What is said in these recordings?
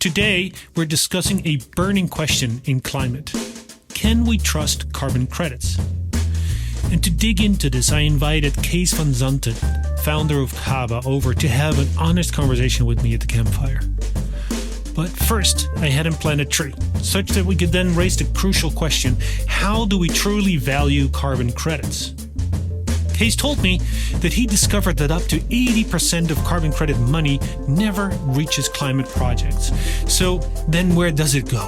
Today, we're discussing a burning question in climate. Can we trust carbon credits? And to dig into this, I invited Kees van Santen, founder of Cawa, over to have an honest conversation with me at the campfire. But first, I had him plant a tree, such that we could then raise the crucial question, how do we truly value carbon credits? Kees told me that he discovered that up to 80% of carbon credit money never reaches climate projects. So then where does it go?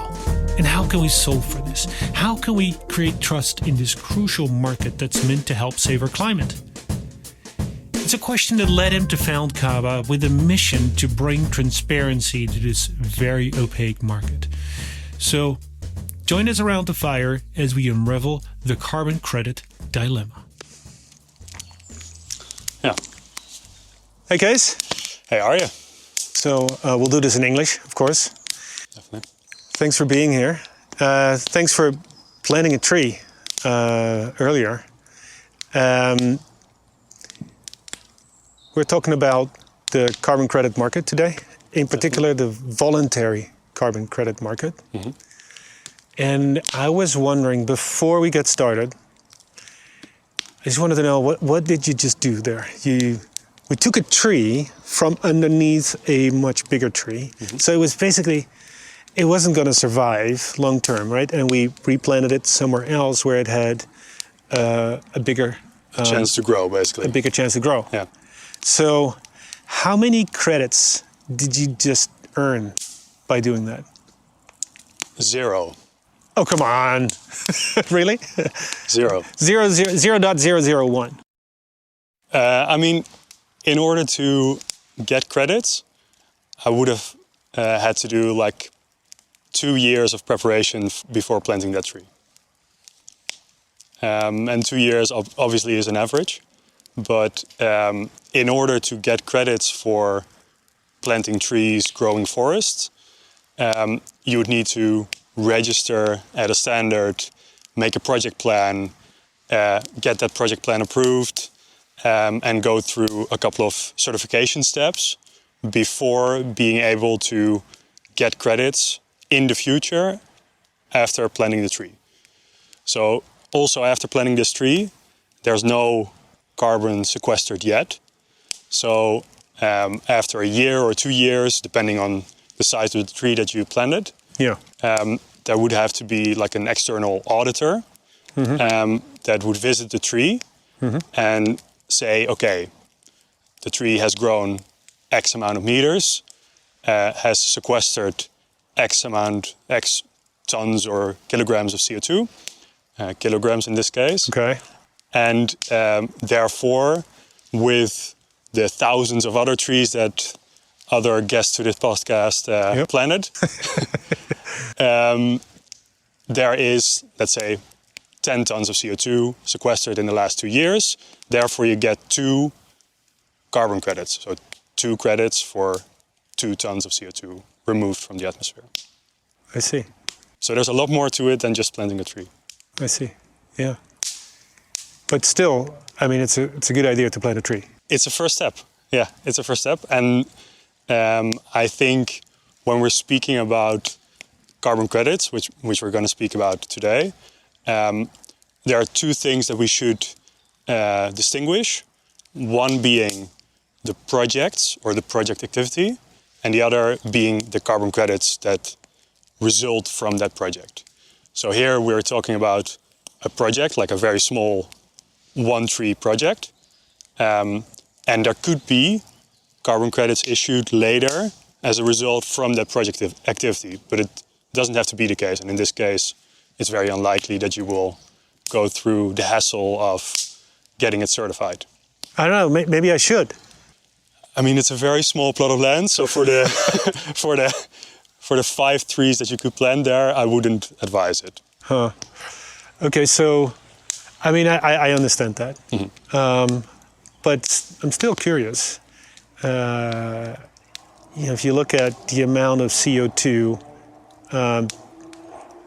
And how can we solve for this? How can we create trust in this crucial market that's meant to help save our climate? It's a question that led him to found Cawa with a mission to bring transparency to this very opaque market. So join us around the fire as we unravel the carbon credit dilemma. Yeah. Hey, Kees. Hey, Arjé. So we'll do this in English, of course. Definitely. Thanks for being here. Thanks for planting a tree earlier. We're talking about the carbon credit market today, in particular the voluntary carbon credit market. Mm-hmm. And I was wondering, before we get started, I just wanted to know, what did you just do there? We took a tree from underneath a much bigger tree. Mm-hmm. So it was basically, it wasn't going to survive long term, right? And we replanted it somewhere else where it had a bigger... chance to grow, basically. A bigger chance to grow. Yeah. So how many credits did you just earn by doing that? 0. Oh, come on. Really? 0. 0.001. I mean, in order to get credits, I would have had to do like 2 years of preparation before planting that tree. And 2 years obviously is an average. But in order to get credits for planting trees, growing forests, you would need to register at a standard, make a project plan, get that project plan approved, and go through a couple of certification steps before being able to get credits in the future after planting the tree. So also after planting this tree, there's no carbon sequestered yet. So after a year or 2 years, depending on the size of the tree that you planted, there would have to be like an external auditor that would visit the tree and say, okay, the tree has grown X amount of meters, has sequestered X tons or kilograms of CO2, kilograms in this case. Okay. And therefore, with the thousands of other trees that other guests to this podcast planted, there is, let's say, 10 tons of CO2 sequestered in the last 2 years. Therefore, you get 2 carbon credits. So 2 credits for 2 tons of CO2 removed from the atmosphere. I see. So there's a lot more to it than just planting a tree. I see. Yeah. But still, I mean, it's a good idea to plant a tree. It's a first step. Yeah, it's a first step. And I think when we're speaking about carbon credits, which we're going to speak about today, there are 2 things that we should distinguish. One being the projects or the project activity, and the other being the carbon credits that result from that project. So here we're talking about a project, like a very small 1-tree project. And there could be carbon credits issued later as a result from that project activity, but it doesn't have to be the case. And in this case, it's very unlikely that you will go through the hassle of getting it certified. I don't know, maybe I should. I mean, it's a very small plot of land, so for the for the 5 trees that you could plant there, I wouldn't advise it. Huh. Okay, so I mean, I understand that, but I'm still curious. If you look at the amount of CO2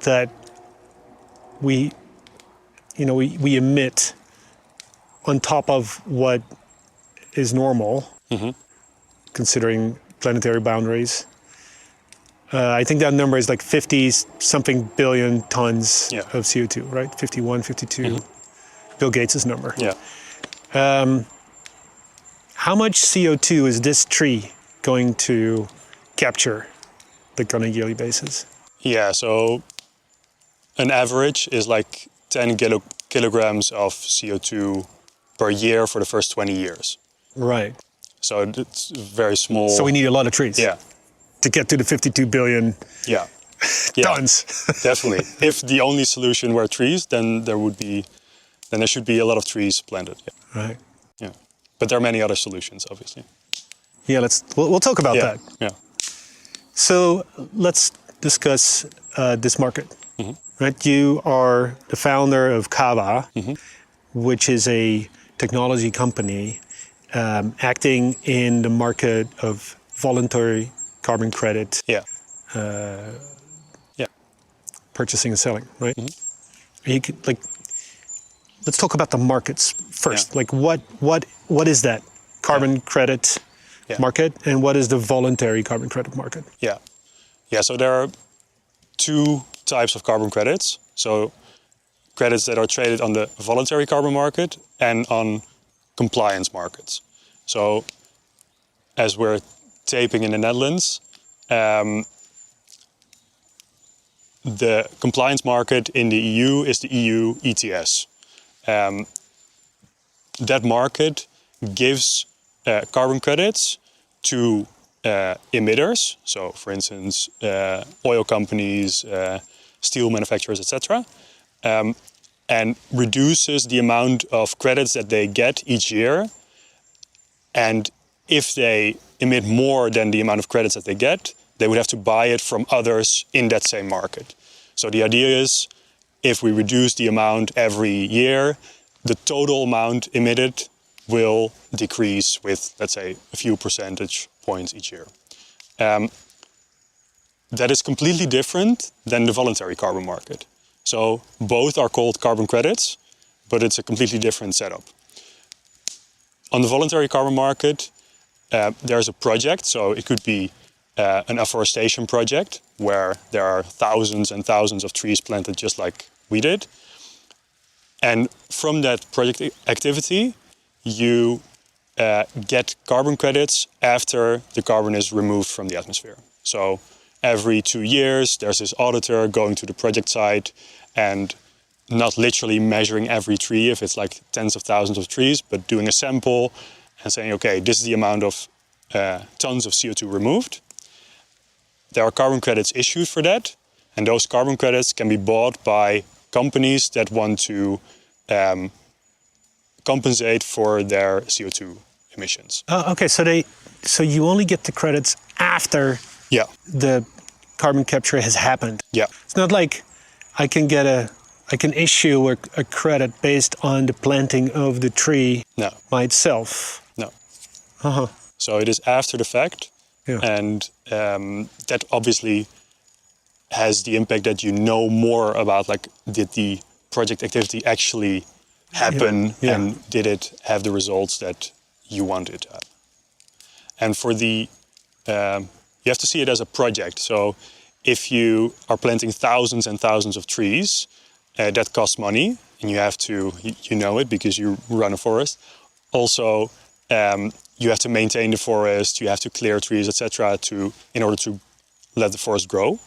that we emit on top of what is normal, considering planetary boundaries, I think that number is like 50 something billion tons Yeah. of CO2, right? 51, 52. Bill Gates' number. Yeah. How much CO2 is this tree going to capture, like on a yearly basis? Yeah, so an average is like 10 kilograms of CO2 per year for the first 20 years. Right. So it's very small. So we need a lot of trees Yeah, to get to the 52 billion yeah. tons. Definitely. If the only solution were trees, then there should be a lot of trees planted. Yeah. Right. Yeah. But there are many other solutions, obviously. Yeah, we'll talk about Yeah. that. Yeah. So let's discuss this market. Right, you are the founder of Cawa, which is a technology company acting in the market of voluntary carbon credit Yeah. purchasing and selling. Right. You could, let's talk about the markets first. Yeah. Like what is that carbon credit market, and what is the voluntary carbon credit market? Yeah. Yeah. So there are two types of carbon credits. So credits that are traded on the voluntary carbon market and on compliance markets. So as we're taping in the Netherlands, the compliance market in the EU is the EU ETS. That market gives carbon credits to emitters. So for instance, oil companies, steel manufacturers, etc. And reduces the amount of credits that they get each year. And if they emit more than the amount of credits that they get, they would have to buy it from others in that same market. So the idea is, if we reduce the amount every year, the total amount emitted will decrease with, let's say, a few percentage points each year. That is completely different than the voluntary carbon market. So both are called carbon credits, but it's a completely different setup. On the voluntary carbon market, there's a project. So it could be an afforestation project where there are thousands and thousands of trees planted just like we did. And from that project activity, you get carbon credits after the carbon is removed from the atmosphere. So every 2 years, there's this auditor going to the project site and not literally measuring every tree if it's like tens of thousands of trees, but doing a sample and saying, okay, this is the amount of tons of CO2 removed. There are carbon credits issued for that, and those carbon credits can be bought by companies that want to compensate for their CO2 emissions. Okay, so you only get the credits after the carbon capture has happened. Yeah. It's not like I can issue a credit based on the planting of the tree by itself. No. Uh-huh. So it is after the fact, and that obviously has the impact that you know more about, like, did the project activity actually happen, and did it have the results that you want it to have. And for the you have to see it as a project. So if you are planting thousands and thousands of trees, that costs money, and you have to, you know it because you run a forest. Also, you have to maintain the forest, you have to clear trees, etc., in order to let the forest grow.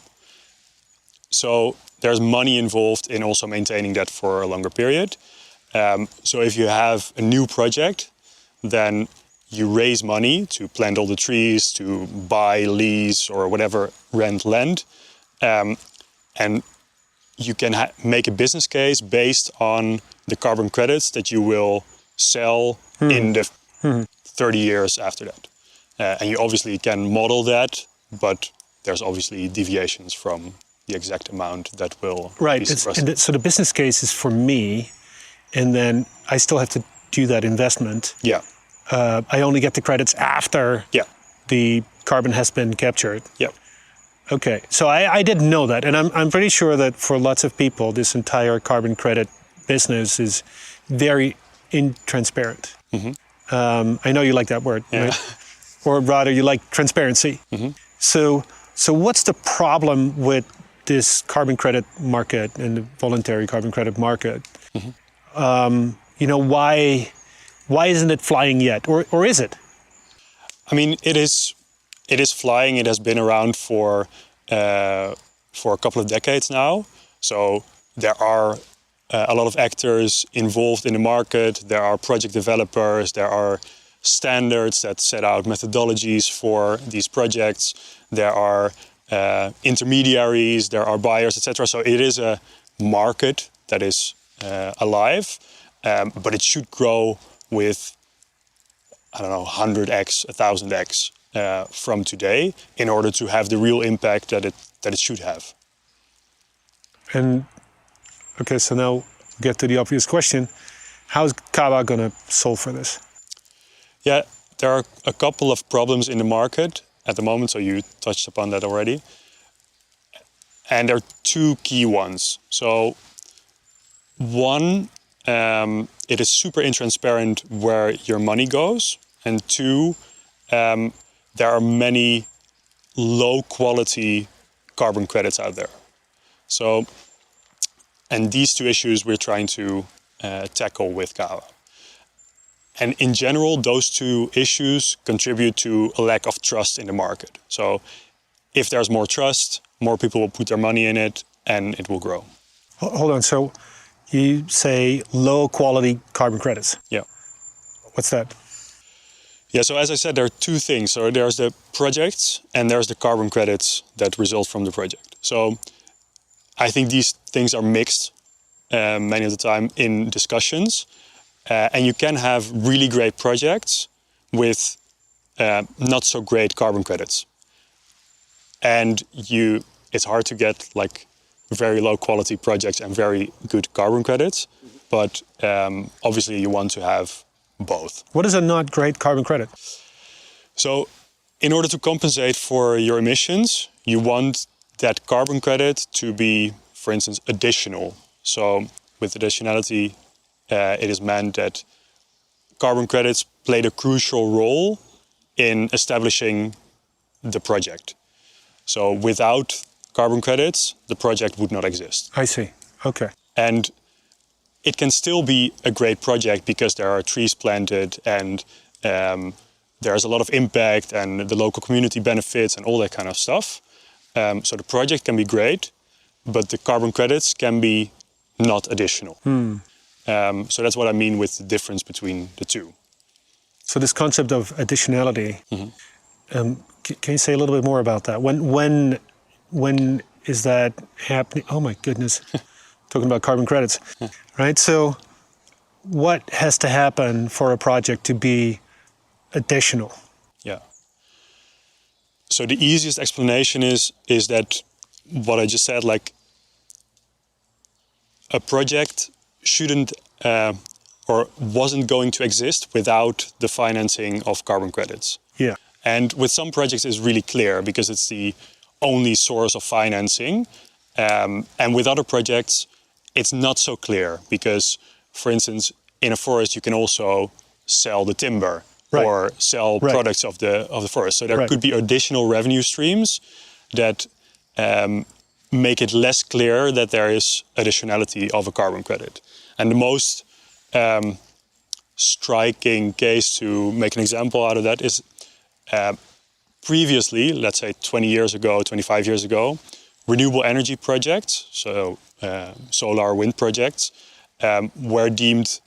So there's money involved in also maintaining that for a longer period. So if you have a new project, then you raise money to plant all the trees, to buy, lease, or whatever, rent land. And you can make a business case based on the carbon credits that you will sell in the 30 years after that. And you obviously can model that, but there's obviously deviations from the exact amount that will be sequestered. So the business case is for me, and then I still have to do that investment. Yeah. I only get the credits after the carbon has been captured. Yeah. Okay, so I didn't know that, and I'm pretty sure that for lots of people, this entire carbon credit business is very intransparent. I know you like that word, right? Or rather, you like transparency. So So what's the problem with this carbon credit market and the voluntary carbon credit market? Why isn't it flying yet, or is it? I mean, it is flying. It has been around for a couple of decades now. So there are a lot of actors involved in the market. There are project developers. There are standards that set out methodologies for these projects. There are intermediaries. There are buyers, etc. So it is a market that is alive, but it should grow with, I don't know, 100x, 1000x from today in order to have the real impact that it should have. And okay, so now we get to the obvious question: how is Cawa going to solve for this? Yeah, there are a couple of problems in the market at the moment. So you touched upon that already, and there are two key ones. So one, it is super intransparent where your money goes, and two, there are many low-quality carbon credits out there. So, and these two issues we're trying to tackle with Cawa. And in general, those two issues contribute to a lack of trust in the market. So if there's more trust, more people will put their money in it, and it will grow. Hold on, so you say low-quality carbon credits. Yeah. What's that? Yeah, so as I said, there are two things. So there's the projects and there's the carbon credits that result from the project. So I think these things are mixed many of the time in discussions. And you can have really great projects with not so great carbon credits. And it's hard to get like very low quality projects and very good carbon credits. But obviously you want to have both. What is a not great carbon credit? So in order to compensate for your emissions, you want that carbon credit to be, for instance, additional. So with additionality, it is meant that carbon credits played a crucial role in establishing the project. So without carbon credits, the project would not exist. I see. Okay. And it can still be a great project because there are trees planted and there's a lot of impact and the local community benefits and all that kind of stuff. So the project can be great, but the carbon credits can be not additional. So that's what I mean with the difference between the two. So this concept of additionality, can you say a little bit more about that? When is that happening? Oh my goodness, talking about carbon credits, right? So what has to happen for a project to be additional? Yeah. So the easiest explanation is that what I just said, like a project shouldn't or wasn't going to exist without the financing of carbon credits. Yeah. And with some projects it's really clear because it's the only source of financing. And with other projects it's not so clear because, for instance, in a forest you can also sell the timber or sell products of the forest. So there could be additional revenue streams that make it less clear that there is additionality of a carbon credit. And the most striking case to make an example out of that is previously, let's say 20 years ago, 25 years ago, renewable energy projects, so solar, wind projects, were deemed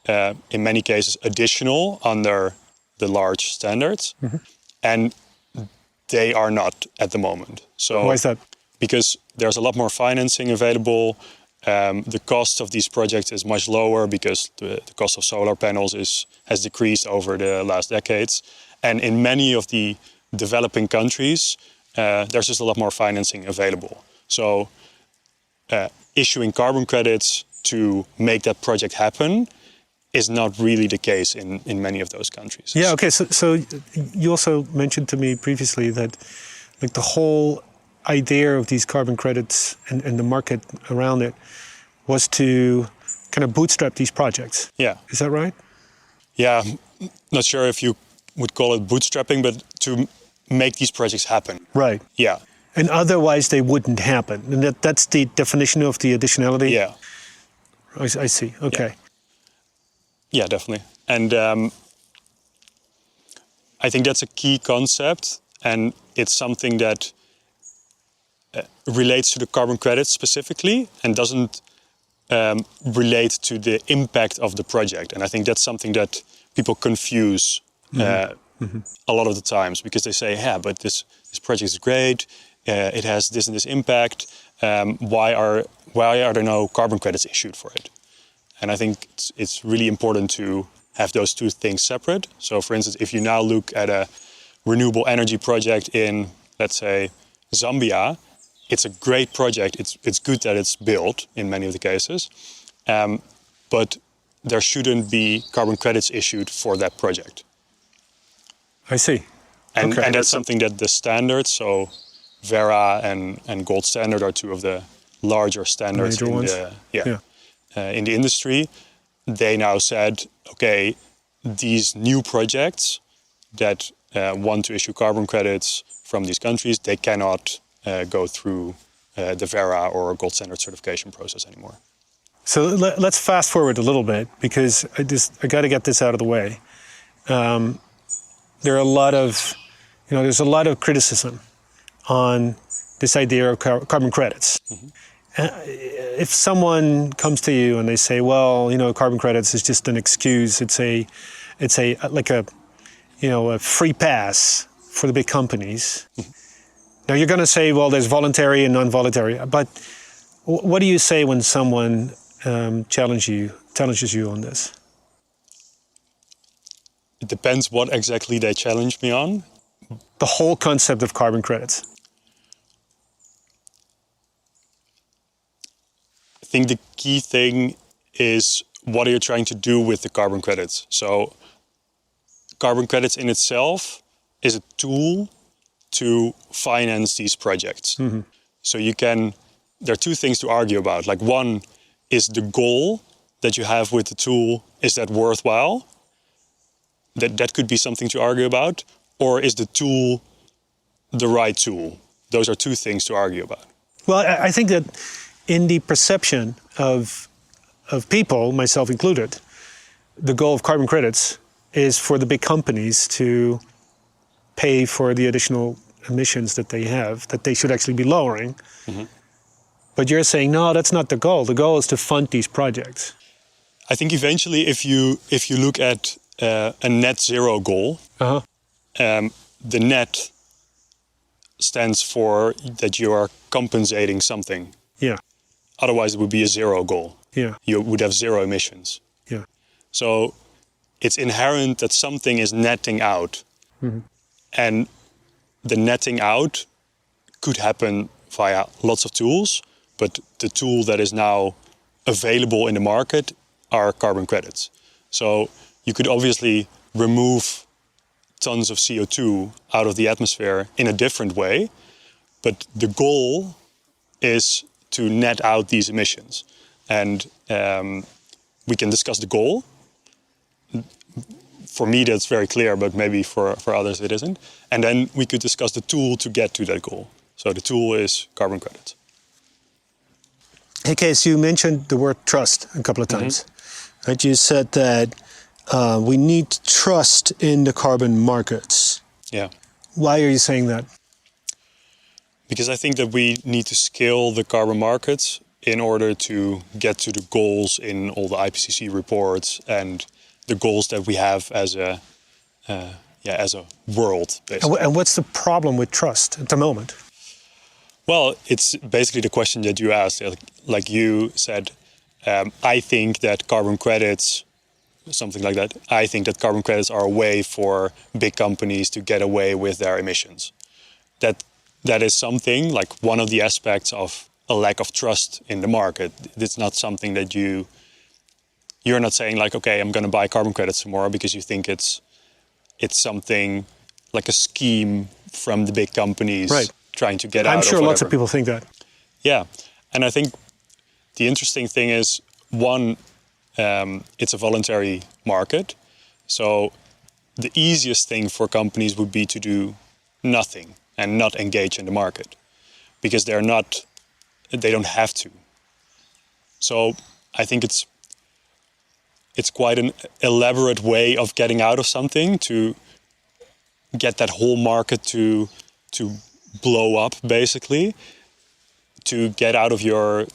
in many cases additional under the large standards. And they are not at the moment. So why is that? Because there's a lot more financing available. The cost of these projects is much lower because the cost of solar panels has decreased over the last decades. And in many of the developing countries, there's just a lot more financing available. So issuing carbon credits to make that project happen is not really the case in many of those countries. Yeah, okay, so you also mentioned to me previously that like the whole idea of these carbon credits and the market around it was to kind of bootstrap these projects. Yeah. Is that right? Yeah, not sure if you would call it bootstrapping, but to make these projects happen. Right. Yeah. And otherwise they wouldn't happen. And that's the definition of the additionality? Yeah. I see. Okay. Yeah, definitely. And I think that's a key concept, and it's something that relates to the carbon credits specifically and doesn't relate to the impact of the project. And I think that's something that people confuse a lot of the times, because they say, yeah, but this project is great, it has this and this impact, why are there no carbon credits issued for it? And I think it's really important to have those two things separate. So for instance, if you now look at a renewable energy project in, let's say, Zambia, it's a great project. It's good that it's built in many of the cases, but there shouldn't be carbon credits issued for that project. I see. And, Okay. and that's something that the standards, so Verra and Gold Standard are two of the larger standards Major in ones. in the industry. They now said, okay, these new projects that want to issue carbon credits from these countries, they cannot go through the Verra or Gold Standard certification process anymore. So let's fast forward a little bit, because I got to get this out of the way. There are a lot of, there's a lot of criticism on this idea of carbon credits. If someone comes to you and they say, well, carbon credits is just an excuse, it's a free pass for the big companies. Now you're going to say, well, there's voluntary and non-voluntary, but what do you say when someone challenges you on this? It depends what exactly they challenge me on. The whole concept of carbon credits. I think the key thing is, what are you trying to do with the carbon credits? So carbon credits in itself is a tool to finance these projects. So there are two things to argue about. Like, one is the goal that you have with the tool, is that worthwhile? That could be something to argue about. Or is the tool the right tool? Those are two things to argue about. Well, I think that in the perception of people, myself included, the goal of carbon credits is for the big companies to pay for the additional emissions that they have, that they should actually be lowering. But you're saying, no, that's not the goal. The goal is to fund these projects. I think eventually, if you look at a net zero goal, the net stands for that you are compensating something. Yeah. Otherwise, it would be a zero goal. Yeah. You would have zero emissions. Yeah. So it's inherent that something is netting out. And the netting out could happen via lots of tools, but the tool that is now available in the market are carbon credits. So you could obviously remove tons of CO2 out of the atmosphere in a different way, but the goal is to net out these emissions. And we can discuss the goal. For me, that's very clear, but maybe for others it isn't. And then we could discuss the tool to get to that goal. So the tool is carbon credits. Hey, Kees, you mentioned the word trust a couple of times. Right? You said that we need trust in the carbon markets. Yeah. Why are you saying that? Because I think that we need to scale the carbon markets in order to get to the goals in all the IPCC reports and the goals that we have as a world, basically. And what's the problem with trust at the moment? Well, it's basically the question that you asked. Like you said, I think that carbon credits, something like that, I think that carbon credits are a way for big companies to get away with their emissions. That is something, like one of the aspects of a lack of trust in the market. It's not something that you're not saying like, okay, I'm going to buy carbon credits tomorrow because you think it's something like a scheme from the big companies, right, trying to get out. I'm sure lots of people think that. Yeah, and I think the interesting thing is, one, it's a voluntary market. So the easiest thing for companies would be to do nothing and not engage in the market. because they don't have to. So I think it's quite an elaborate way of getting out of something to get that whole market to blow up, basically, to get out of your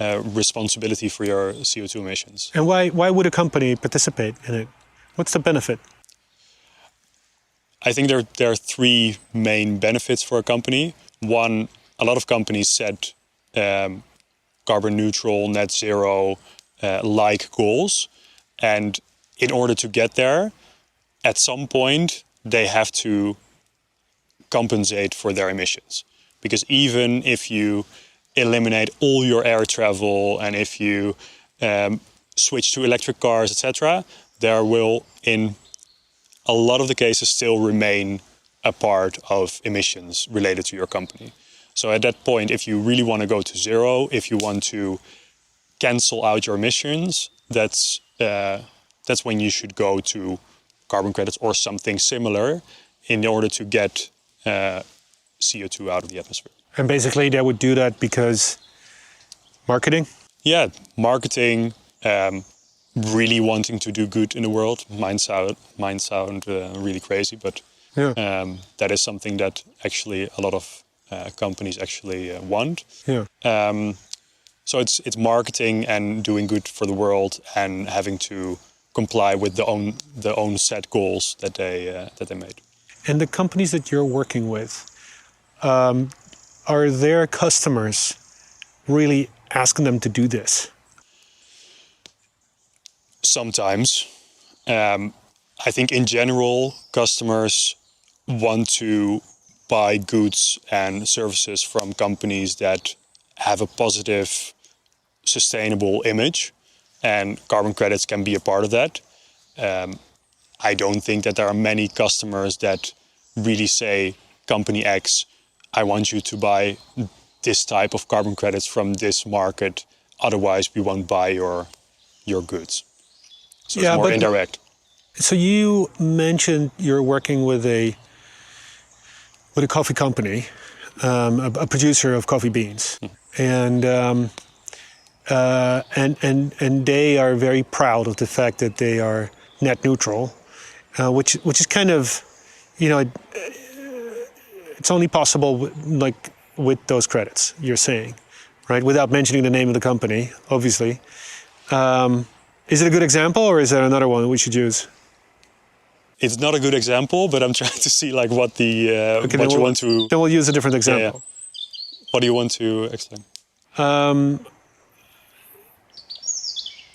responsibility for your CO2 emissions. And why would a company participate in it? What's the benefit? I think there are three main benefits for a company. One, a lot of companies set carbon neutral, net zero like goals. And in order to get there, at some point, they have to compensate for their emissions. Because even if you eliminate all your air travel and if you switch to electric cars, etc., there will, in a lot of the cases, still remain a part of emissions related to your company. So at that point, if you really want to go to zero, if you want to cancel out your emissions, that's when you should go to carbon credits or something similar in order to get CO2 out of the atmosphere. And basically they would do that because marketing? Yeah, marketing, really wanting to do good in the world. Might sound really crazy, but yeah. that is something that actually a lot of companies actually want. Yeah. So it's marketing and doing good for the world and having to comply with the own set goals that they made. And the companies that you're working with, are their customers really asking them to do this? Sometimes. I think in general, customers want to buy goods and services from companies that have a positive, sustainable image, and carbon credits can be a part of that. I don't think that there are many customers that really say, company X, I want you to buy this type of carbon credits from this market, otherwise we won't buy your goods. So it's more indirect. So you mentioned you're working with a coffee company, a producer of coffee beans, and they are very proud of the fact that they are net neutral, which is kind of, it's only possible with those credits, you're saying, right? Without mentioning the name of the company, obviously. Is it a good example, or is there another one that we should use? It's not a good example, but I'm trying to see what what you want to. Then we'll use a different example. Yeah. What do you want to explain?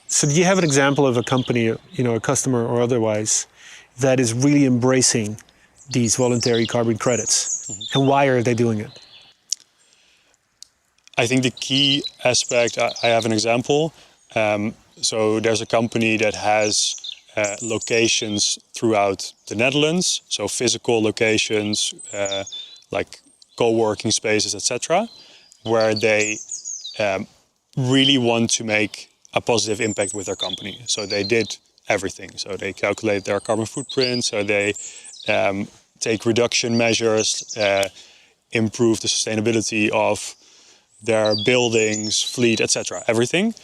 So do you have an example of a company, a customer or otherwise, that is really embracing these voluntary carbon credits? Mm-hmm. And why are they doing it? I think the key aspect, I have an example. So there's a company that has locations throughout the Netherlands, so physical locations like co-working spaces, etc., where they really want to make a positive impact with their company. So they did everything. So they calculate their carbon footprint, so they take reduction measures, improve the sustainability of their buildings, fleet, etc., everything.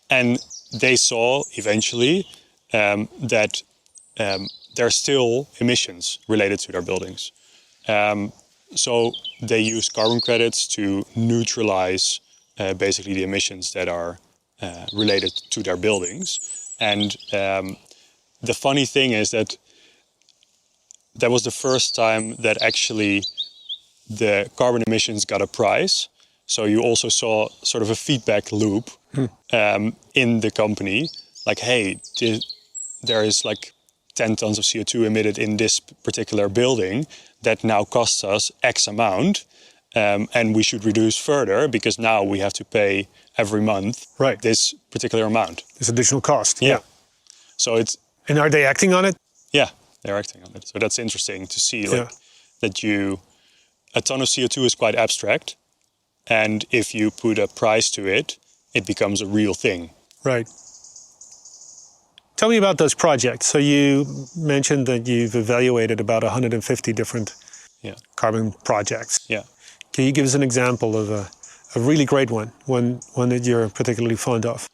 And they saw eventually that there are still emissions related to their buildings. So they use carbon credits to neutralize basically the emissions that are related to their buildings. And the funny thing is that was the first time that actually the carbon emissions got a price. So you also saw sort of a feedback loop in the company, like, hey, there is 10 tons of CO2 emitted in this particular building that now costs us X amount, and we should reduce further because now we have to pay every month this particular amount. This additional cost. Yeah. So And are they acting on it? Yeah, they're acting on it. So that's interesting to see that a ton of CO2 is quite abstract. And if you put a price to it, it becomes a real thing. Right. Tell me about those projects. So you mentioned that you've evaluated about 150 different carbon projects. Yeah. Can you give us an example of a really great one that you're particularly fond of?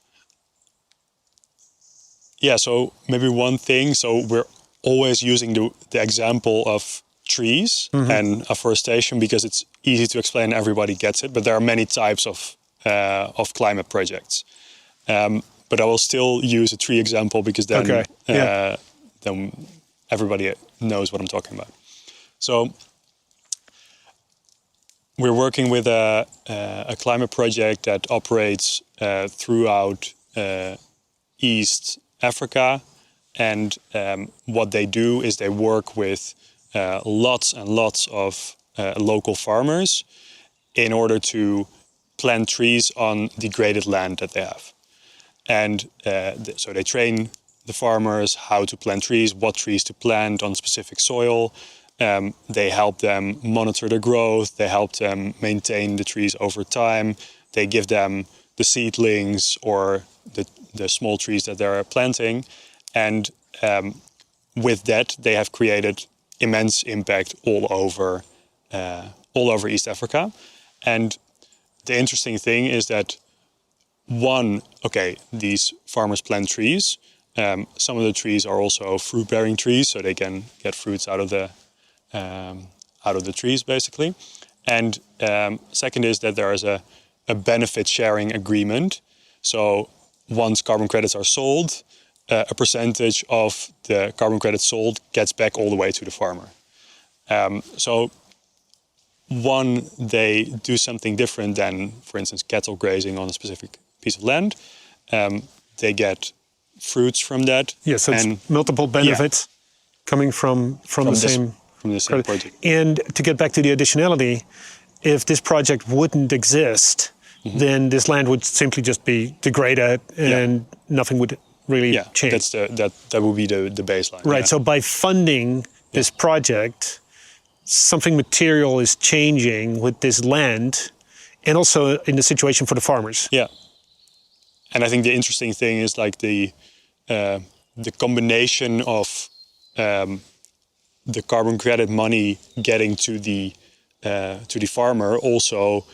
Yeah, so maybe one thing, so we're always using the example of trees and afforestation because it's easy to explain, everybody gets it, but there are many types of climate projects. But I will still use a tree example because then, then everybody knows what I'm talking about. So we're working with a climate project that operates throughout East Africa, and what they do is they work with lots and lots of local farmers in order to plant trees on degraded land that they have. And so they train the farmers how to plant trees, what trees to plant on specific soil. They help them monitor the growth. They help them maintain the trees over time. They give them the seedlings or the small trees that they're planting. And with that, they have created immense impact all over East Africa. And the interesting thing is that these farmers plant trees. Some of the trees are also fruit-bearing trees, so they can get fruits out of the trees, basically. And second is that there is a benefit-sharing agreement. So once carbon credits are sold, a percentage of the carbon credits sold gets back all the way to the farmer. So they do something different than, for instance, cattle grazing on a specific piece of land. They get fruits from that. Yeah, so it's multiple benefits coming from the same project. And to get back to the additionality, if this project wouldn't exist, then this land would simply just be degraded and nothing would really change. That would be the baseline. Right. So by funding this project, something material is changing with this land, and also in the situation for the farmers. Yeah. And I think the interesting thing is like the combination of the carbon credit money getting to the farmer also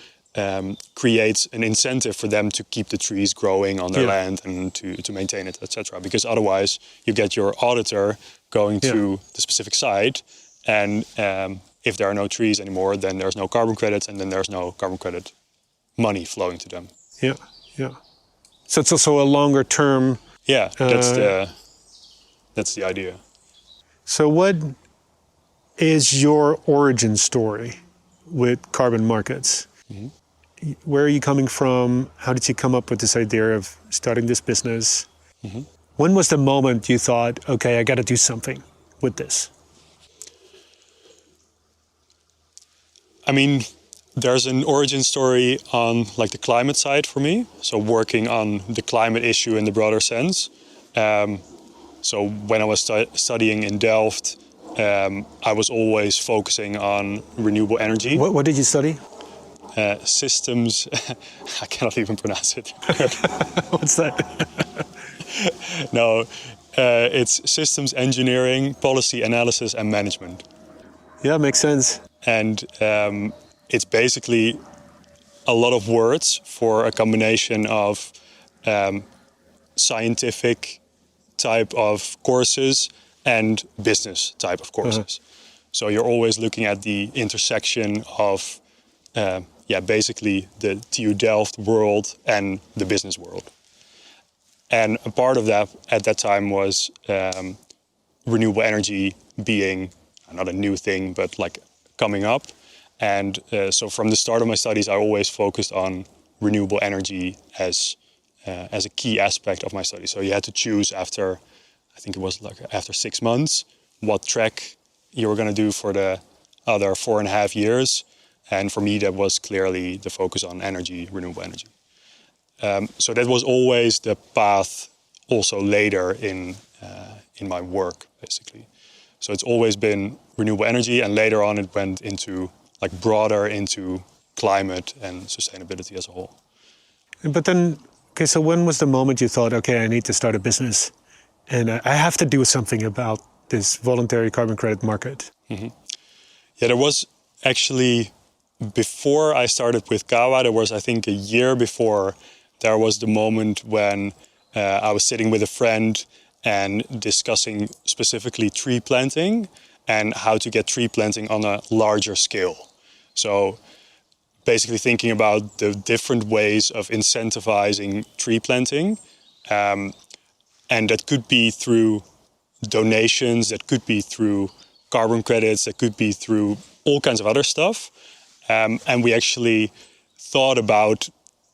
creates an incentive for them to keep the trees growing on their land and to maintain it, etc. Because otherwise, you get your auditor going to the specific site, and if there are no trees anymore, then there's no carbon credits, and then there's no carbon credit money flowing to them. Yeah, yeah. So it's also a longer term. Yeah, that's the idea. So what is your origin story with carbon markets? Where are you coming from? How did you come up with this idea of starting this business? When was the moment you thought, okay, I got to do something with this? I mean, there's an origin story on like the climate side for me. So working on the climate issue in the broader sense. So when I was studying in Delft, I was always focusing on renewable energy. What did you study? Systems, I cannot even pronounce it. What's that? No, it's systems engineering, policy analysis and management. Yeah, makes sense. And it's basically a lot of words for a combination of scientific type of courses and business type of courses. So you're always looking at the intersection of basically the TU Delft world and the business world. And a part of that at that time was renewable energy being not a new thing, but like coming up. And so from the start of my studies, I always focused on renewable energy as a key aspect of my studies. So you had to choose after 6 months, what track you were going to do for the other 4.5 years. And for me, that was clearly the focus on energy, renewable energy. So that was always the path also later in my work, basically. So it's always been renewable energy, and later on it went into broader into climate and sustainability as a whole. But then, okay, so when was the moment you thought, okay, I need to start a business and I have to do something about this voluntary carbon credit market? Yeah, there was actually before I started with Cawa, there was, I think, a year before, there was the moment when I was sitting with a friend and discussing specifically tree planting and how to get tree planting on a larger scale. So basically thinking about the different ways of incentivizing tree planting. And that could be through donations, that could be through carbon credits, that could be through all kinds of other stuff. And we actually thought about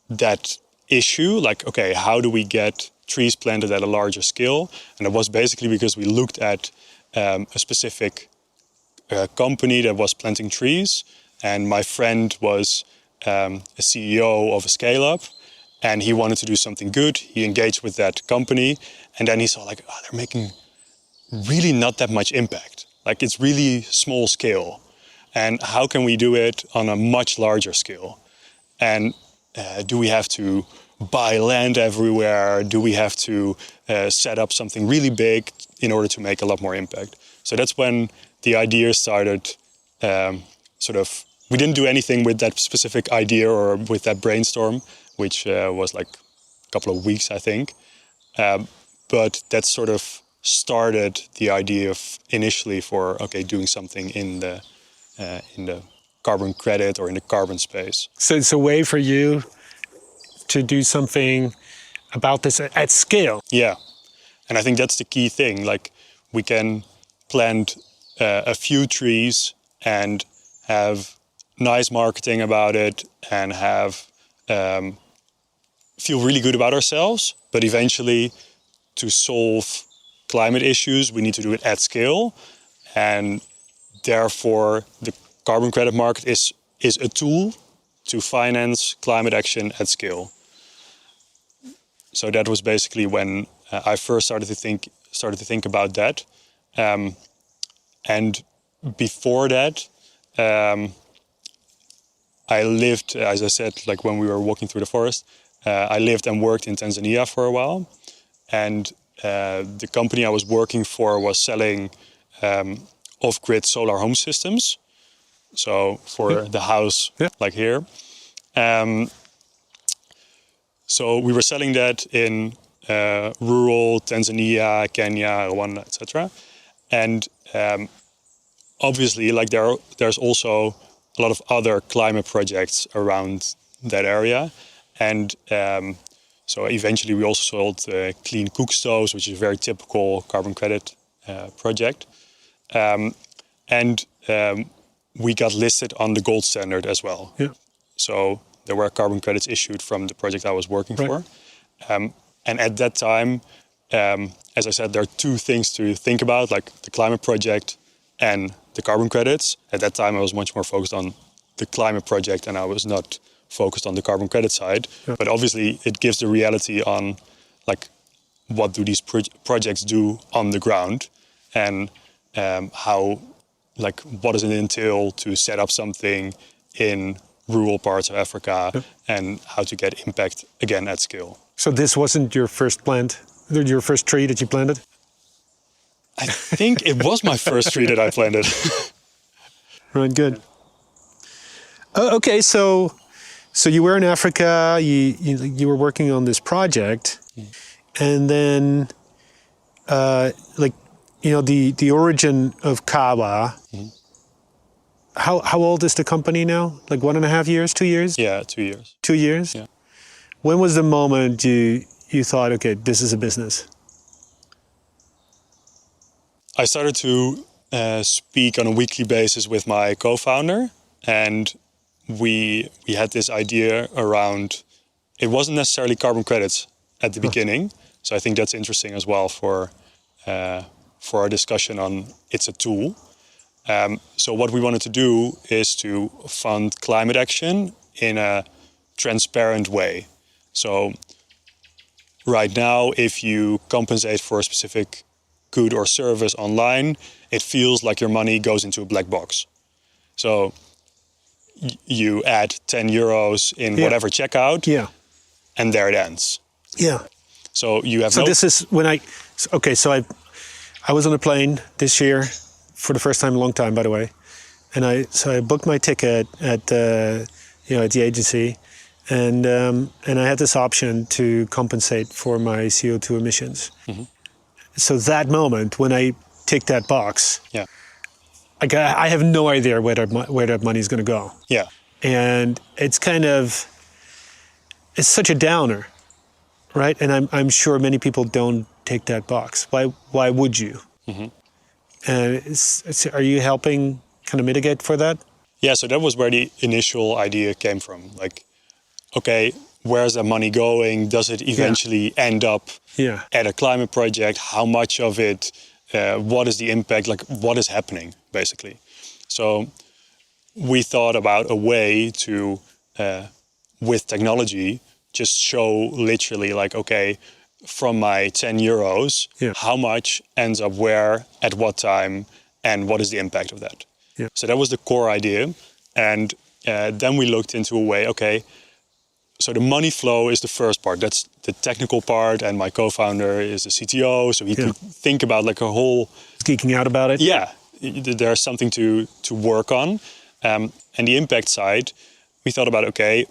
that issue, like, okay, how do we get trees planted at a larger scale? And it was basically because we looked at a specific company that was planting trees, and my friend was a CEO of a scale-up, and he wanted to do something good. He engaged with that company, and then he saw like, oh, they're making really not that much impact. Like, it's really small scale. And how can we do it on a much larger scale? And do we have to buy land everywhere? Do we have to set up something really big in order to make a lot more impact? So that's when the idea started we didn't do anything with that specific idea or with that brainstorm, which was like a couple of weeks, I think. But that sort of started the idea of initially for, okay, doing something in the carbon credit or in the carbon space. So it's a way for you to do something about this at scale. Yeah, and I think that's the key thing. Like, we can plant a few trees and have nice marketing about it and have feel really good about ourselves, but eventually to solve climate issues we need to do it at scale, and therefore the carbon credit market is a tool to finance climate action at scale. So that was basically when I first started to think about that, and before that I lived, as I said, like when we were walking through the forest, I lived and worked in Tanzania for a while, and the company I was working for was selling off-grid solar home systems, so for the house, like here. So we were selling that in rural Tanzania, Kenya, Rwanda, etc. And obviously, like there's also a lot of other climate projects around that area. And so eventually we also sold clean cook stoves, which is a very typical carbon credit project. And we got listed on the gold standard as well. Yeah. So there were carbon credits issued from the project I was working for. And at that time, as I said, there are two things to think about, like the climate project and the carbon credits. At that time, I was much more focused on the climate project and I was not focused on the carbon credit side. Yeah. But obviously, it gives the reality on, like, what do these projects do on the ground, and how, like, what does it entail to set up something in rural parts of Africa, and how to get impact again at scale. So this wasn't your first plant, your first tree that you planted? I think it was my first tree that I planted. Right, good. Okay, so you were in Africa. You were working on this project, and then, the origin of Cawa. How old is the company now? Like 1.5 years, 2 years? Yeah, 2 years. 2 years? Yeah. When was the moment you thought, okay, this is a business? I started to speak on a weekly basis with my co-founder, and we had this idea around, it wasn't necessarily carbon credits at the beginning, so I think that's interesting as well for our discussion on it's a tool. So what we wanted to do is to fund climate action in a transparent way. So right now, if you compensate for a specific good or service online, it feels like your money goes into a black box. So you add 10 euros in whatever checkout, and there it ends. Yeah. So you have this is when I was on a plane this year for the first time in a long time, by the way. And I booked my ticket at at the agency, and I had this option to compensate for my CO2 emissions. So that moment when I tick that box, Yeah. I have no idea where that money is going to go. Yeah. And it's such a downer, right? And I'm sure many people don't tick that box. Why would you? And are you helping kind of mitigate for that? Yeah, so that was where the initial idea came from. Like, okay, where's that money going? Does it eventually end up at a climate project? How much of it? What is the impact? Like, what is happening, basically? So we thought about a way to, with technology, just show literally like, okay, from my 10 euros, how much ends up where, at what time, and what is the impact of that? Yeah. So that was the core idea. And then we looked into a way, okay, so the money flow is the first part. That's the technical part. And my co-founder is the CTO. So he could think about like a whole... Geeking out about it? Yeah, there's something to work on. And the impact side, we thought about, okay,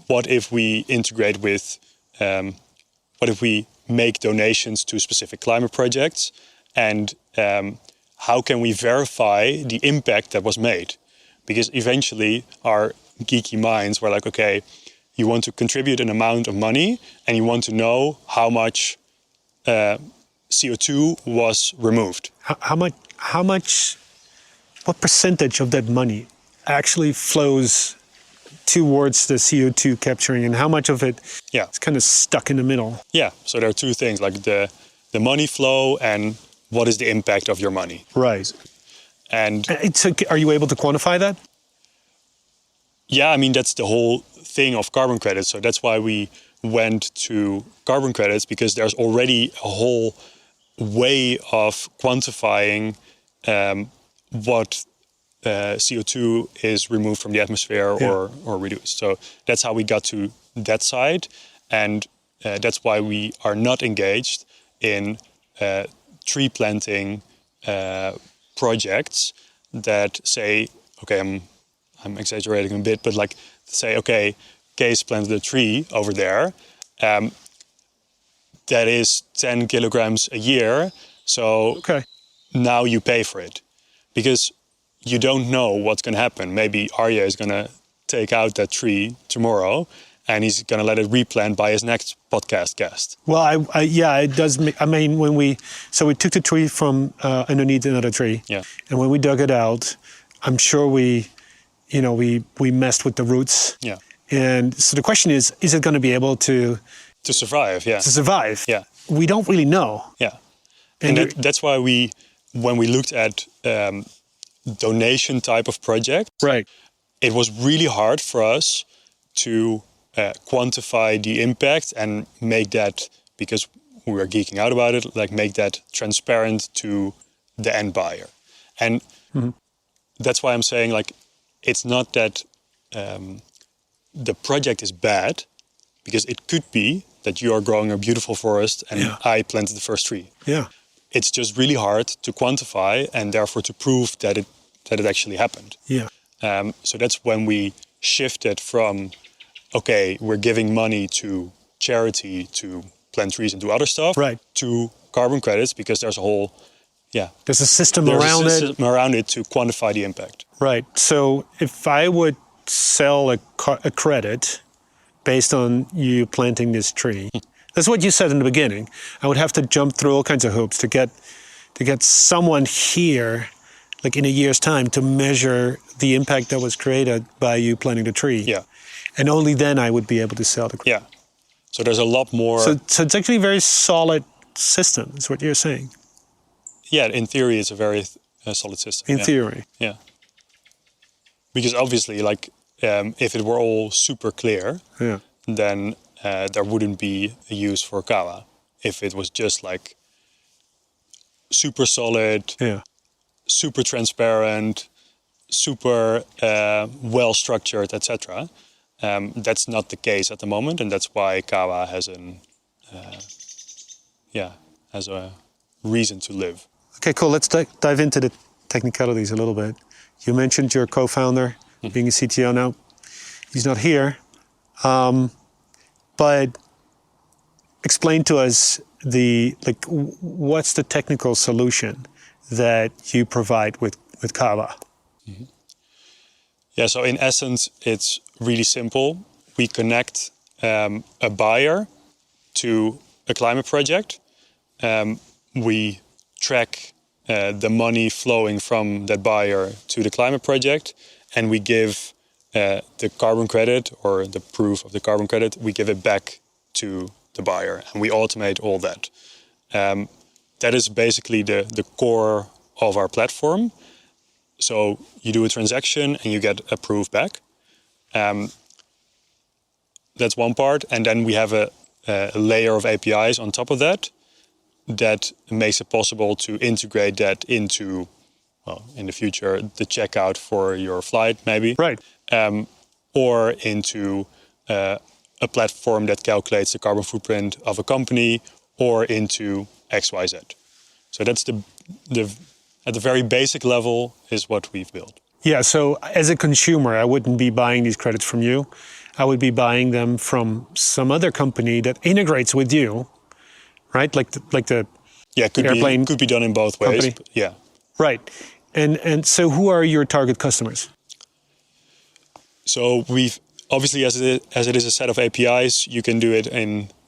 what if we integrate with... what if we make donations to specific climate projects? And how can we verify the impact that was made? Because eventually our geeky minds were like, okay, you want to contribute an amount of money and you want to know how much CO2 was removed. What percentage of that money actually flows towards the CO2 capturing, and how much of it is kind of stuck in the middle? Yeah, so there are two things, like the money flow and what is the impact of your money. Right. And so are you able to quantify that? Yeah, I mean, that's the whole thing of carbon credits. So that's why we went to carbon credits, because there's already a whole way of quantifying what CO2 is removed from the atmosphere or reduced. So that's how we got to that side. And that's why we are not engaged in tree planting projects that say, okay, I'm exaggerating a bit, but like say, okay, Kees planted a tree over there. That is 10 kilograms a year. So now you pay for it, because you don't know what's going to happen. Maybe Arjé is going to take out that tree tomorrow and he's going to let it replant by his next podcast guest. Well, it does. I mean, we took the tree from underneath another tree. Yeah. And when we dug it out, I'm sure we messed with the roots. Yeah. And so the question is it going to be able to survive? Yeah. To survive? Yeah. We don't really know. Yeah. And that's why when we looked at donation type of project, right, it was really hard for us to quantify the impact and make that, because we were geeking out about it, like make that transparent to the end buyer. And that's why I'm saying, like, it's not that the project is bad, because it could be that you are growing a beautiful forest and I planted the first tree. Yeah. It's just really hard to quantify and therefore to prove that it actually happened. Yeah. So that's when we shifted from, okay, we're giving money to charity to plant trees and do other stuff, right, to carbon credits, because there's a whole, there's a system around it to quantify the impact. Right. So if I would sell a credit based on you planting this tree, that's what you said in the beginning. I would have to jump through all kinds of hoops to get someone here, like in a year's time, to measure the impact that was created by you planting the tree. Yeah. And only then I would be able to sell the credit. Yeah. So there's a lot more. So it's actually a very solid system, is what you're saying. Yeah, in theory, it's a very solid system. In theory. Yeah. Because obviously, like, if it were all super clear, then there wouldn't be a use for Cawa. If it was just like super solid, super transparent, super well structured, etc. That's not the case at the moment, and that's why Cawa has a reason to live. Okay, cool. Let's dive into the technicalities a little bit. You mentioned your co-founder being a CTO now. He's not here, but explain to us what's the technical solution that you provide with Cawa? Yeah, so in essence, it's really simple. We connect a buyer to a climate project. We track the money flowing from that buyer to the climate project, and we give the carbon credit or the proof of the carbon credit, we give it back to the buyer, and we automate all that. That is basically the core of our platform. So you do a transaction and you get a proof back. That's one part, and then we have a layer of APIs on top of that that makes it possible to integrate that into, well, in the future, the checkout for your flight, maybe. Right. Or into a platform that calculates the carbon footprint of a company, or into XYZ. So that's at the very basic level is what we've built. Yeah, so as a consumer, I wouldn't be buying these credits from you. I would be buying them from some other company that integrates with you, right? Like the Yeah, airplane could be done in both ways. company. Yeah. Right. And so who are your target customers? So we've obviously, as it is a set of APIs, you can do it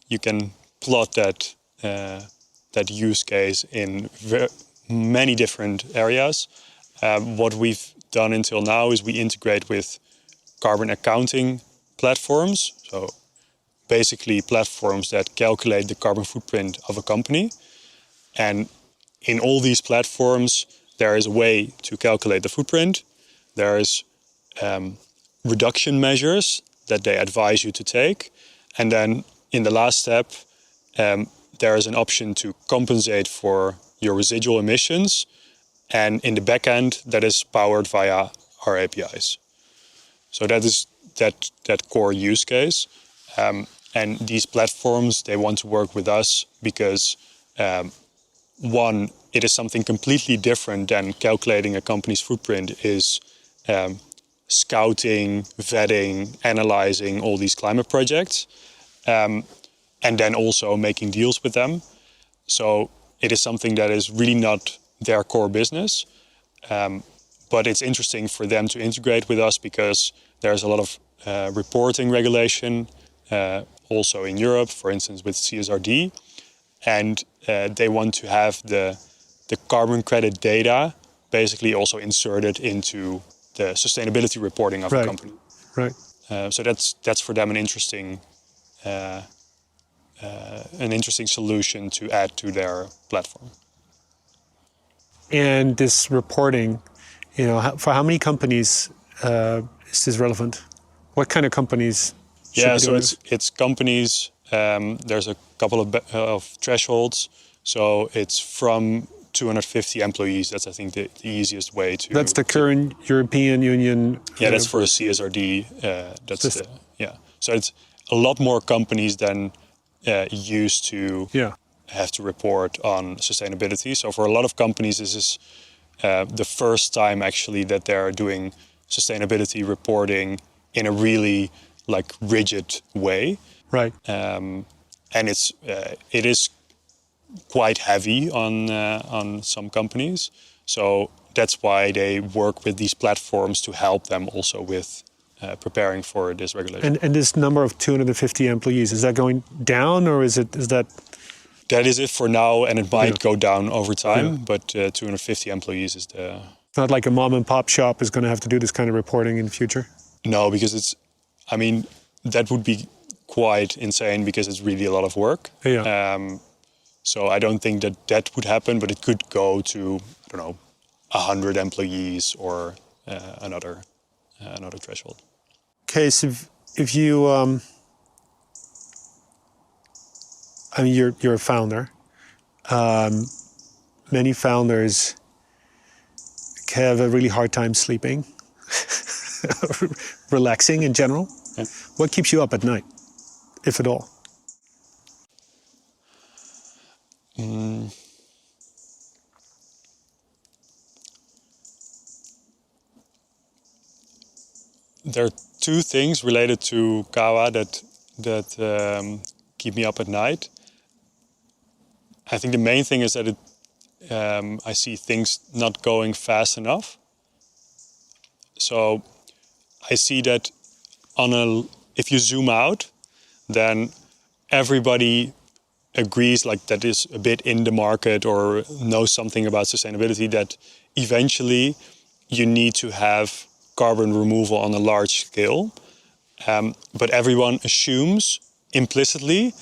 you can plot that use case in many different areas. What we've done until now is we integrate with carbon accounting platforms. So basically platforms that calculate the carbon footprint of a company. And in all these platforms, there is a way to calculate the footprint. There is reduction measures that they advise you to take. And then in the last step, there is an option to compensate for your residual emissions. And in the back end, that is powered via our APIs. So that is that core use case. And these platforms, they want to work with us because one, it is something completely different than calculating a company's footprint is scouting, vetting, analyzing all these climate projects, and then also making deals with them. So it is something that is really not their core business, but it's interesting for them to integrate with us because there's a lot of reporting regulation, also in Europe, for instance, with CSRD, and they want to have the carbon credit data basically also inserted into the sustainability reporting of a company. Right. So that's for them an interesting solution to add to their platform. And this reporting, for how many companies is this relevant? What kind of companies should be doing this? It's companies. There's a couple of thresholds. So it's from 250 employees. That's, I think, the easiest way to... That's the current European Union... Yeah, that's for a CSRD. System. So it's a lot more companies than used to have to report on sustainability. So for a lot of companies, this is the first time actually that they're doing sustainability reporting in a really rigid way. Right. And it is quite heavy on some companies. So that's why they work with these platforms to help them also with preparing for this regulation. And this number of 250 employees, is that going down or is that... That is it for now, and it might go down over time, but 250 employees is the... It's not like a mom and pop shop is going to have to do this kind of reporting in the future? No, because that would be quite insane because it's really a lot of work. Yeah. So I don't think that would happen, but it could go to, 100 employees or another threshold. Okay, so if you... you're a founder. Many founders have a really hard time sleeping, relaxing in general. Yeah. What keeps you up at night, if at all? there are two things related to Cawa that keep me up at night. I think the main thing is that I see things not going fast enough. So I see that if you zoom out, then everybody agrees, like that is a bit in the market or knows something about sustainability, that eventually you need to have carbon removal on a large scale. But everyone assumes implicitly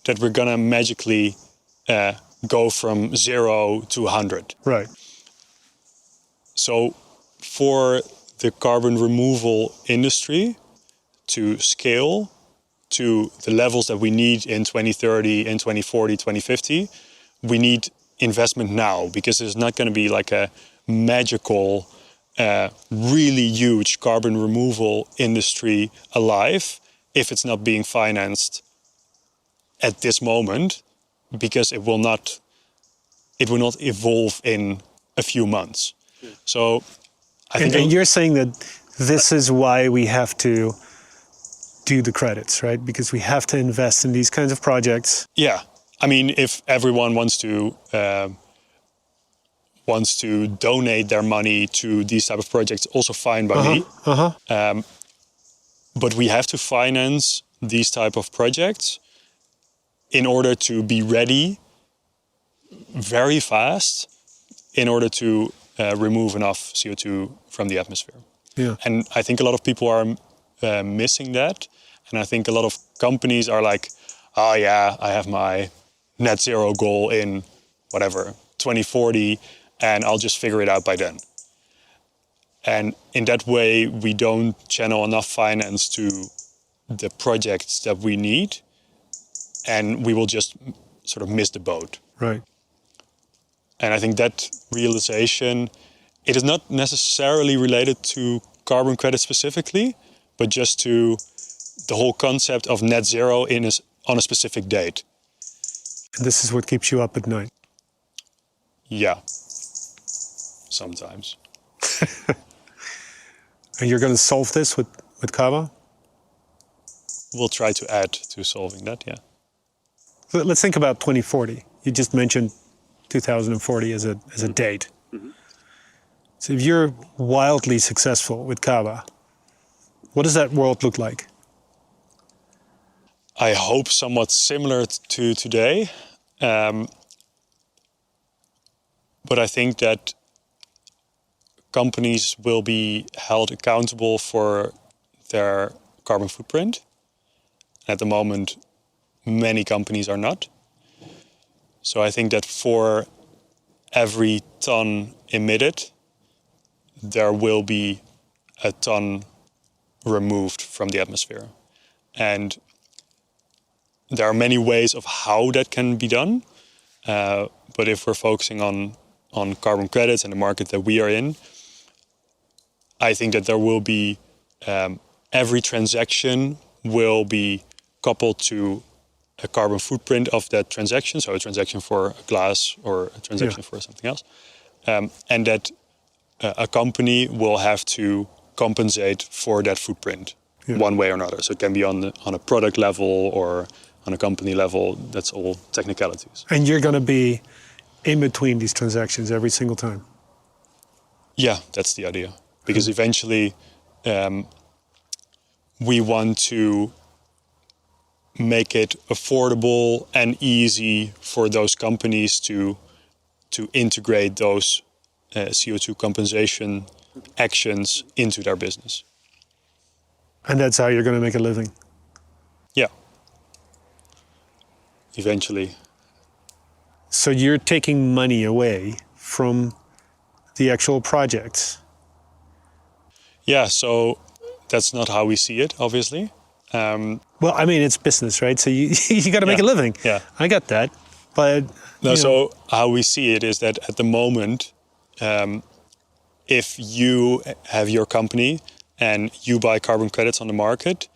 that we're gonna magically go from 0 to 100. Right. So for the carbon removal industry to scale to the levels that we need in 2030, in 2040, 2050, we need investment now, because there's not going to be like a magical, really huge carbon removal industry alive if it's not being financed at this moment, because it will not evolve in a few months. Yeah. So I think and you're saying that this is why we have to do the credits, right? Because we have to invest in these kinds of projects. Yeah, I mean, if everyone wants to donate their money to these type of projects, also fine by me. But we have to finance these type of projects in order to be ready very fast, in order to remove enough CO2 from the atmosphere. Yeah. And I think a lot of people are missing that. And I think a lot of companies are like, oh yeah, I have my net zero goal in whatever, 2040, and I'll just figure it out by then. And in that way, we don't channel enough finance to the projects that we need, and we will just sort of miss the boat. Right. And I think that realization, it is not necessarily related to carbon credits specifically, but just to the whole concept of net zero on a specific date. And this is what keeps you up at night. Yeah, sometimes. And you're going to solve this with Cawa? We'll try to add to solving that, yeah. So let's think about 2040. You just mentioned 2040 as a date. Mm-hmm. So if you're wildly successful with Cawa, what does that world look like? I hope somewhat similar to today. But I think that companies will be held accountable for their carbon footprint. At the moment, many companies are not. So I think that for every ton emitted, there will be a ton removed from the atmosphere. And there are many ways of how that can be done. But if we're focusing on carbon credits and the market that we are in, I think that there will be, every transaction will be coupled to a carbon footprint of that transaction. So a transaction for a glass or a transaction for something else. And that a company will have to compensate for that footprint one way or another. So it can be on a product level or on a company level. That's all technicalities. And you're going to be in between these transactions every single time? Yeah, that's the idea. Because eventually we want to make it affordable and easy for those companies to integrate those CO2 compensation actions into their business. And that's how you're going to make a living? Yeah. Eventually. So you're taking money away from the actual projects? Yeah, so that's not how we see it, obviously. Well, I mean, it's business, right? So you got to make a living. Yeah. I got that. But so how we see it is that at the moment, if you have your company and you buy carbon credits on the market,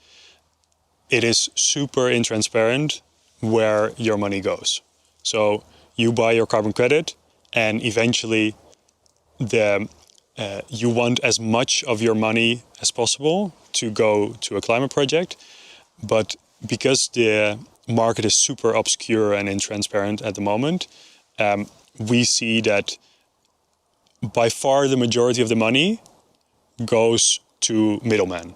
it is super intransparent where your money goes. So you buy your carbon credit, and eventually you want as much of your money as possible to go to a climate project. But because the market is super obscure and intransparent at the moment, we see that by far the majority of the money goes to middlemen.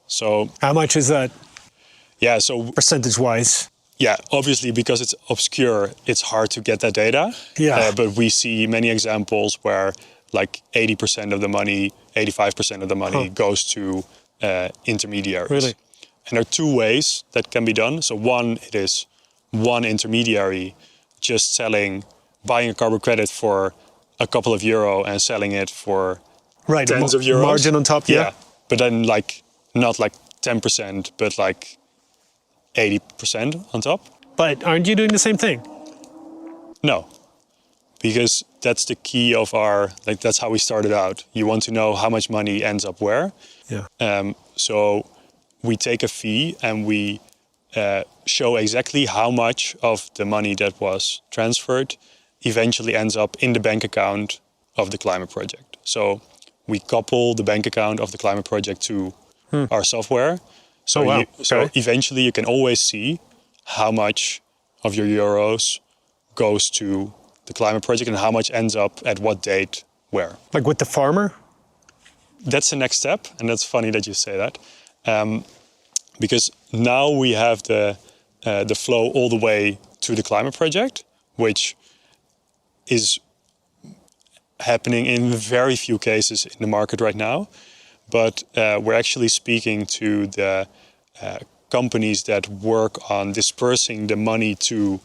So How much is that yeah, so percentage-wise? yeah, obviously because it's obscure, it's hard to get that data. Yeah. But we see many examples where like 80% of the money, 85% of the money goes to intermediaries. Really? And there are two ways that can be done. So one, it is one intermediary just buying a carbon credit for a couple of euro and selling it for Right, tens of euros. margin on top, yeah. But then like not like 10%, but like 80% on top. But aren't you doing the same thing? No, because that's the key of that's how we started out. You want to know how much money ends up where. Yeah. So we take a fee and we show exactly how much of the money that was transferred eventually ends up in the bank account of the climate project. So we couple the bank account of the climate project to our software. So, Okay. Eventually you can always see how much of your euros goes to the climate project and how much ends up at what date where. Like with the farmer? That's the next step, and that's funny that you say that, because now we have the flow all the way to the climate project, which is happening in very few cases in the market right now. But we're actually speaking to the companies that work on dispersing the money to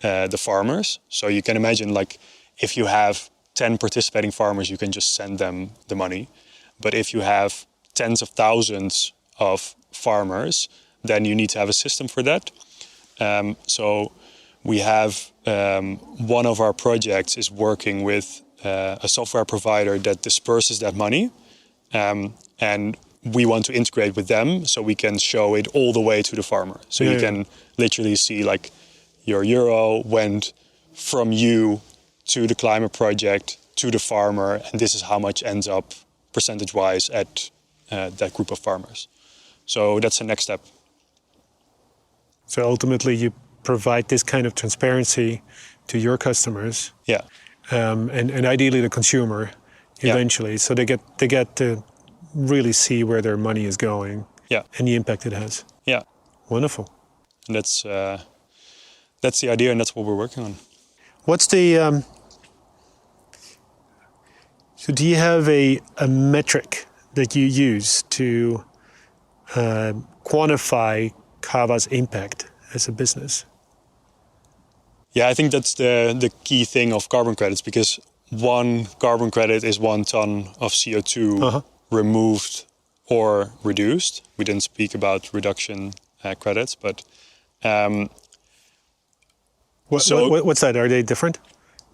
the farmers. So you can imagine, like, if you have 10 participating farmers, you can just send them the money. But if you have tens of thousands of farmers, then you need to have a system for that. So we have one of our projects is working with a software provider that disperses that money. And we want to integrate with them so we can show it all the way to the farmer. So you can literally see, like, your euro went from you to the climate project to the farmer, and this is how much ends up percentage-wise at that group of farmers. So that's the next step. So ultimately you provide this kind of transparency to your customers. Yeah. And ideally the consumer eventually. So they get to really see where their money is going and the impact it has. Yeah. Wonderful. And that's the idea, and that's what we're working on. What's the so do you have a metric that you use to quantify Cawa's impact as a business? Yeah, I think that's the key thing of carbon credits, because one carbon credit is 1 ton of CO2 removed or reduced. We didn't speak about reduction credits, but what's that? Are they different?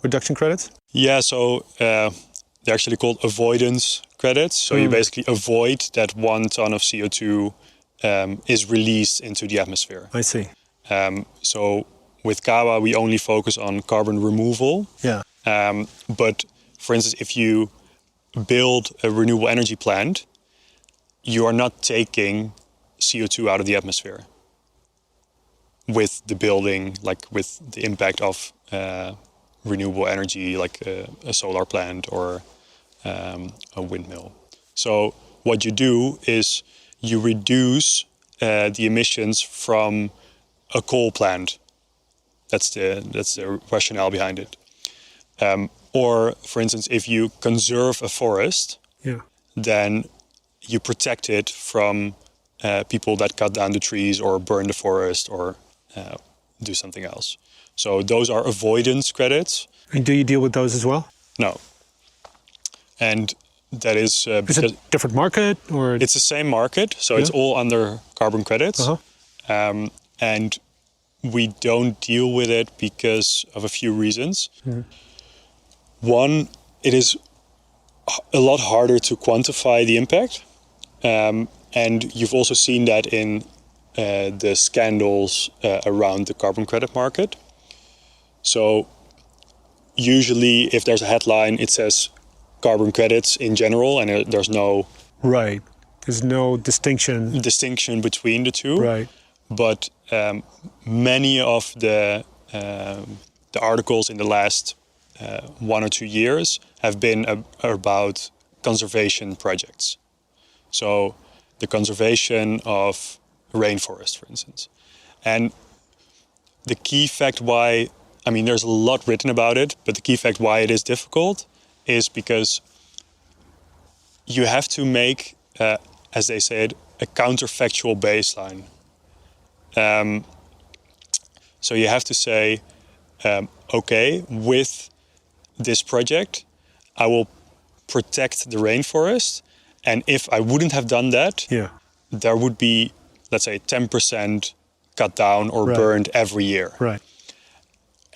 Reduction credits? Yeah, so they're actually called avoidance credits. So you basically avoid that 1 ton of CO2 is released into the atmosphere. I see. So with Cawa, we only focus on carbon removal. Yeah. But for instance, if you build a renewable energy plant, you are not taking CO2 out of the atmosphere with the building, like with the impact of renewable energy, like a solar plant or a windmill. So what you do is you reduce the emissions from a coal plant. That's the rationale behind it. Or, for instance, if you conserve a forest, then you protect it from people that cut down the trees or burn the forest or do something else. So those are avoidance credits. And do you deal with those as well? No. And that is Is it a different market, or it's the same market, so it's all under carbon credits. And we don't deal with it because of a few reasons. One, it is a lot harder to quantify the impact. And you've also seen that in the scandals around the carbon credit market. So usually if there's a headline, it says carbon credits in general, and there's no... Right. There's no distinction between the two. Right. But many of the articles in the last 1 or 2 years have been about conservation projects. So the conservation of rainforest, for instance. And the key fact why, I mean, there's a lot written about it, but the key fact why it is difficult is because you have to make, as they said, a counterfactual baseline. So you have to say, okay, with this project, I will protect the rainforest. And if I wouldn't have done that, there would be, let's say, 10% cut down or burned every year. Right.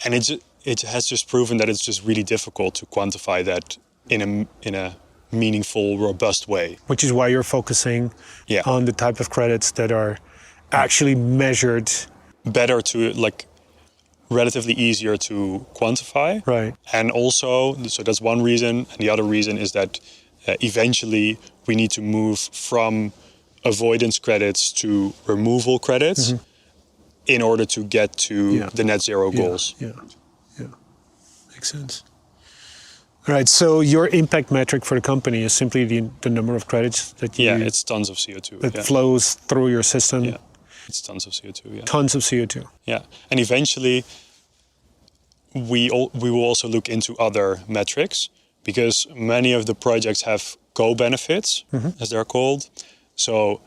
And it has just proven that it's just really difficult to quantify that in a meaningful, robust way. Which is why you're focusing on the type of credits that are actually measured. Better to, like, relatively easier to quantify. Right. And also, so that's one reason. And the other reason is that eventually we need to move from avoidance credits to removal credits in order to get to the net zero goals. Yeah. Makes sense. All right, so your impact metric for the company is simply the number of credits that you... Yeah, it's tons of CO2. That flows through your system. Yeah, it's tons of CO2, Tons of CO2. Yeah, and eventually we will also look into other metrics because many of the projects have co-benefits, as they're called. So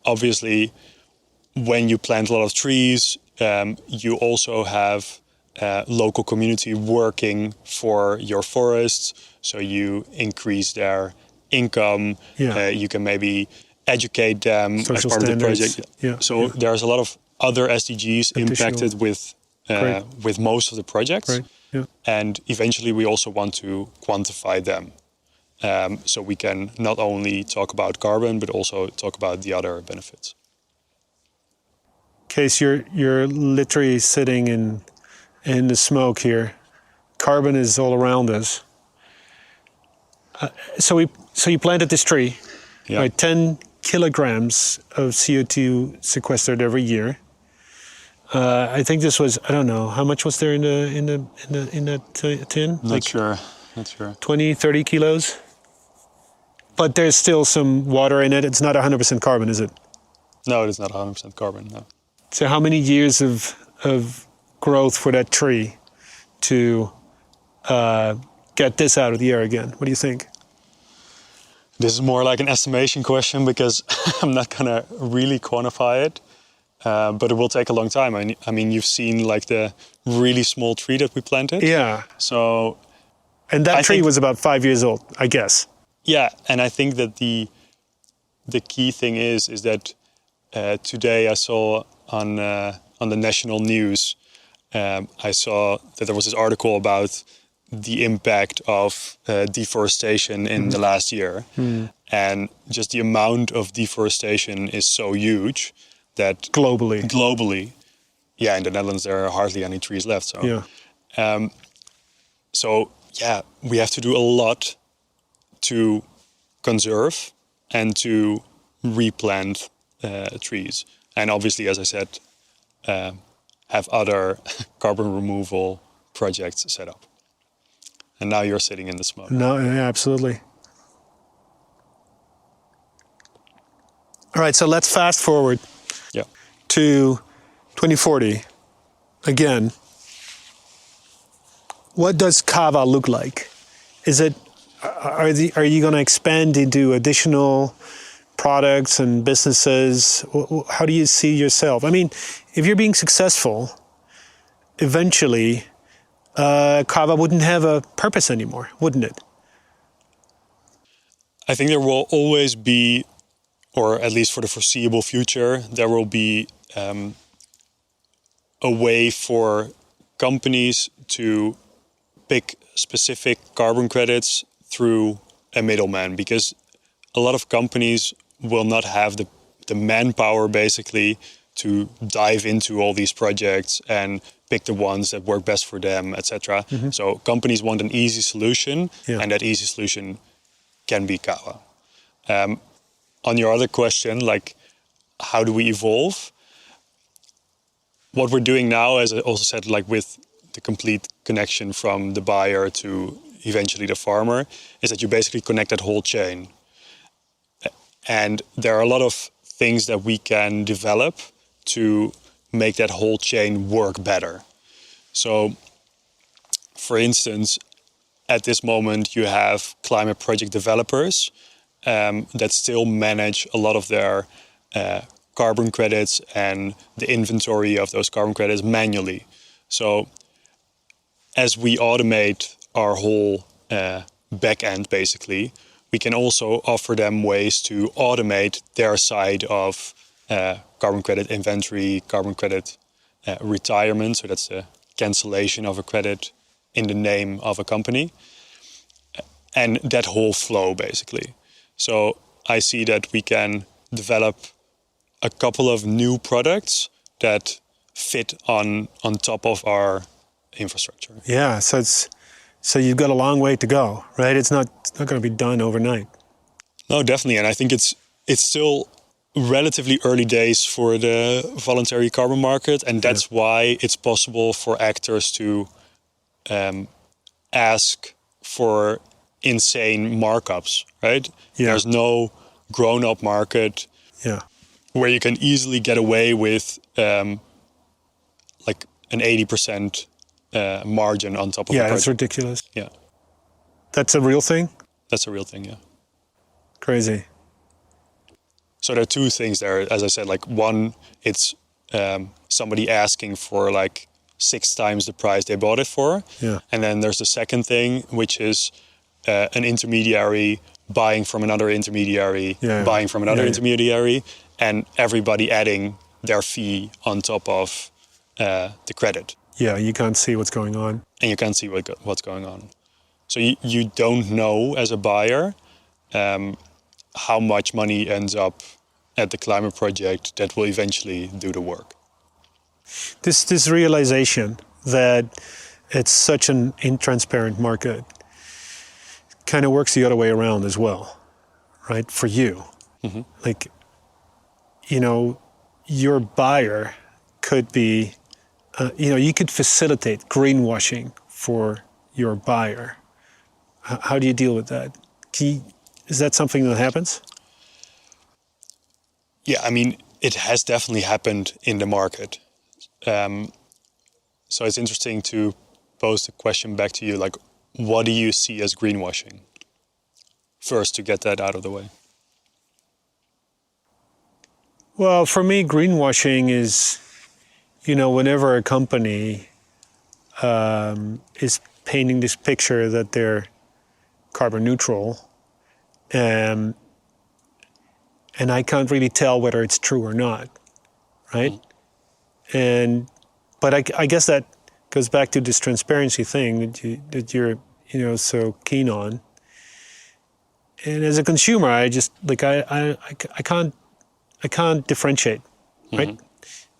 obviously, when you plant a lot of trees, you also have local community working for your forests. So you increase their income. You can maybe educate them Social as part standards. of the project. So there's a lot of other SDGs impacted with most of the projects. Right. Yeah. And eventually we also want to quantify them. So we can not only talk about carbon, but also talk about the other benefits. Kees, you're literally sitting in the smoke here. Carbon is all around us. So you planted this tree, right? 10 kilograms of CO2 sequestered every year. I think this was, I don't know, how much was there in that tin? Not sure. 20, 30 kilos? But there's still some water in it. It's not 100% carbon, is it? No, it is not 100% carbon, no. So how many years of growth for that tree to get this out of the air again? What do you think? This is more like an estimation question because I'm not going to really quantify it. But it will take a long time. I mean, you've seen like the really small tree that we planted. Yeah. So... And that tree was about 5 years old, I guess. Yeah, and I think that the key thing is that today I saw on the national news, I saw that there was this article about the impact of deforestation in the last year. And just the amount of deforestation is so huge that... Globally. Yeah, in the Netherlands there are hardly any trees left. So, we have to do a lot to conserve and to replant trees. And obviously, as I said, have other carbon removal projects set up. And now you're sitting in the smoke. No, yeah, absolutely. All right, so let's fast forward to 2040. Again, what does Cawa look like? Are you going to expand into additional products and businesses? How do you see yourself? I mean, if you're being successful, eventually Cawa wouldn't have a purpose anymore, wouldn't it? I think there will always be, or at least for the foreseeable future, there will be a way for companies to pick specific carbon credits through a middleman, because a lot of companies will not have the manpower basically to dive into all these projects and pick the ones that work best for them, etc. So companies want an easy solution, and that easy solution can be Cawa. on your other question, like, how do we evolve? What we're doing now, as I also said, like with the complete connection from the buyer to eventually the farmer, is that you basically connect that whole chain. And there are a lot of things that we can develop to make that whole chain work better. So, for instance, at this moment, you have climate project developers that still manage a lot of their carbon credits and the inventory of those carbon credits manually. So as we automate our whole back end, basically, we can also offer them ways to automate their side of carbon credit inventory, carbon credit retirement. So that's the cancellation of a credit in the name of a company. And that whole flow, basically. So I see that we can develop a couple of new products that fit on top of our infrastructure. Yeah, so you've got a long way to go, right? It's not going to be done overnight. No, definitely, and I think it's still relatively early days for the voluntary carbon market, and that's why it's possible for actors to ask for insane markups, right? Yeah. There's no grown-up market where you can easily get away with like an 80% margin on top of a project. That's ridiculous. Yeah. That's a real thing? That's a real thing, yeah. Crazy. So there are two things there. As I said, like one, it's somebody asking for like 6 times the price they bought it for. Yeah. And then there's the second thing, which is an intermediary buying from another intermediary, buying from another intermediary, and everybody adding their fee on top of the credit. Yeah, you can't see what's going on. And you can't see what's going on. So you don't know as a buyer how much money ends up at the climate project that will eventually do the work. This realization that it's such an intransparent market kind of works the other way around as well, right? For you. Mm-hmm. Like, you know, your buyer could be, you could facilitate greenwashing for your buyer. How do you deal with that? Is that something that happens? Yeah, I mean, it has definitely happened in the market. So it's interesting to pose the question back to you, like, what do you see as greenwashing? First, to get that out of the way. Well, for me, greenwashing is, whenever a company is painting this picture that they're carbon neutral, and I can't really tell whether it's true or not, right? But I guess that goes back to this transparency thing that you're so keen on. And as a consumer, I just I can't differentiate, right,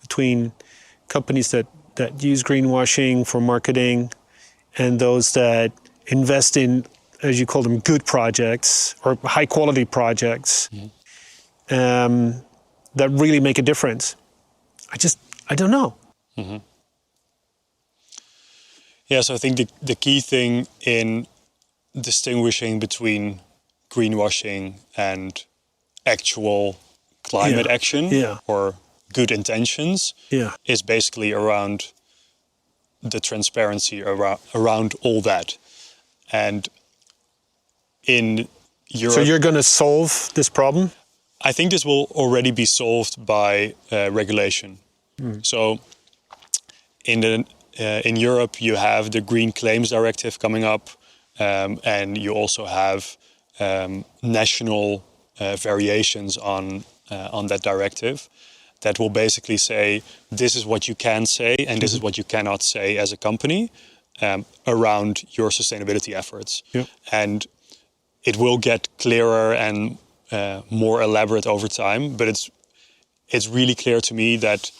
between companies that use greenwashing for marketing and those that invest in, as you call them, good projects or high quality projects that really make a difference. I don't know. Mm-hmm. Yeah, so I think the key thing in distinguishing between greenwashing and actual climate action or good intentions is basically around the transparency around all that. And in Europe... So you're going to solve this problem? I think this will already be solved by regulation. So in Europe, you have the Green Claims Directive coming up, and you also have national variations on that directive that will basically say this is what you can say and this is what you cannot say as a company around your sustainability efforts. Yep. And it will get clearer and more elaborate over time, but it's really clear to me that,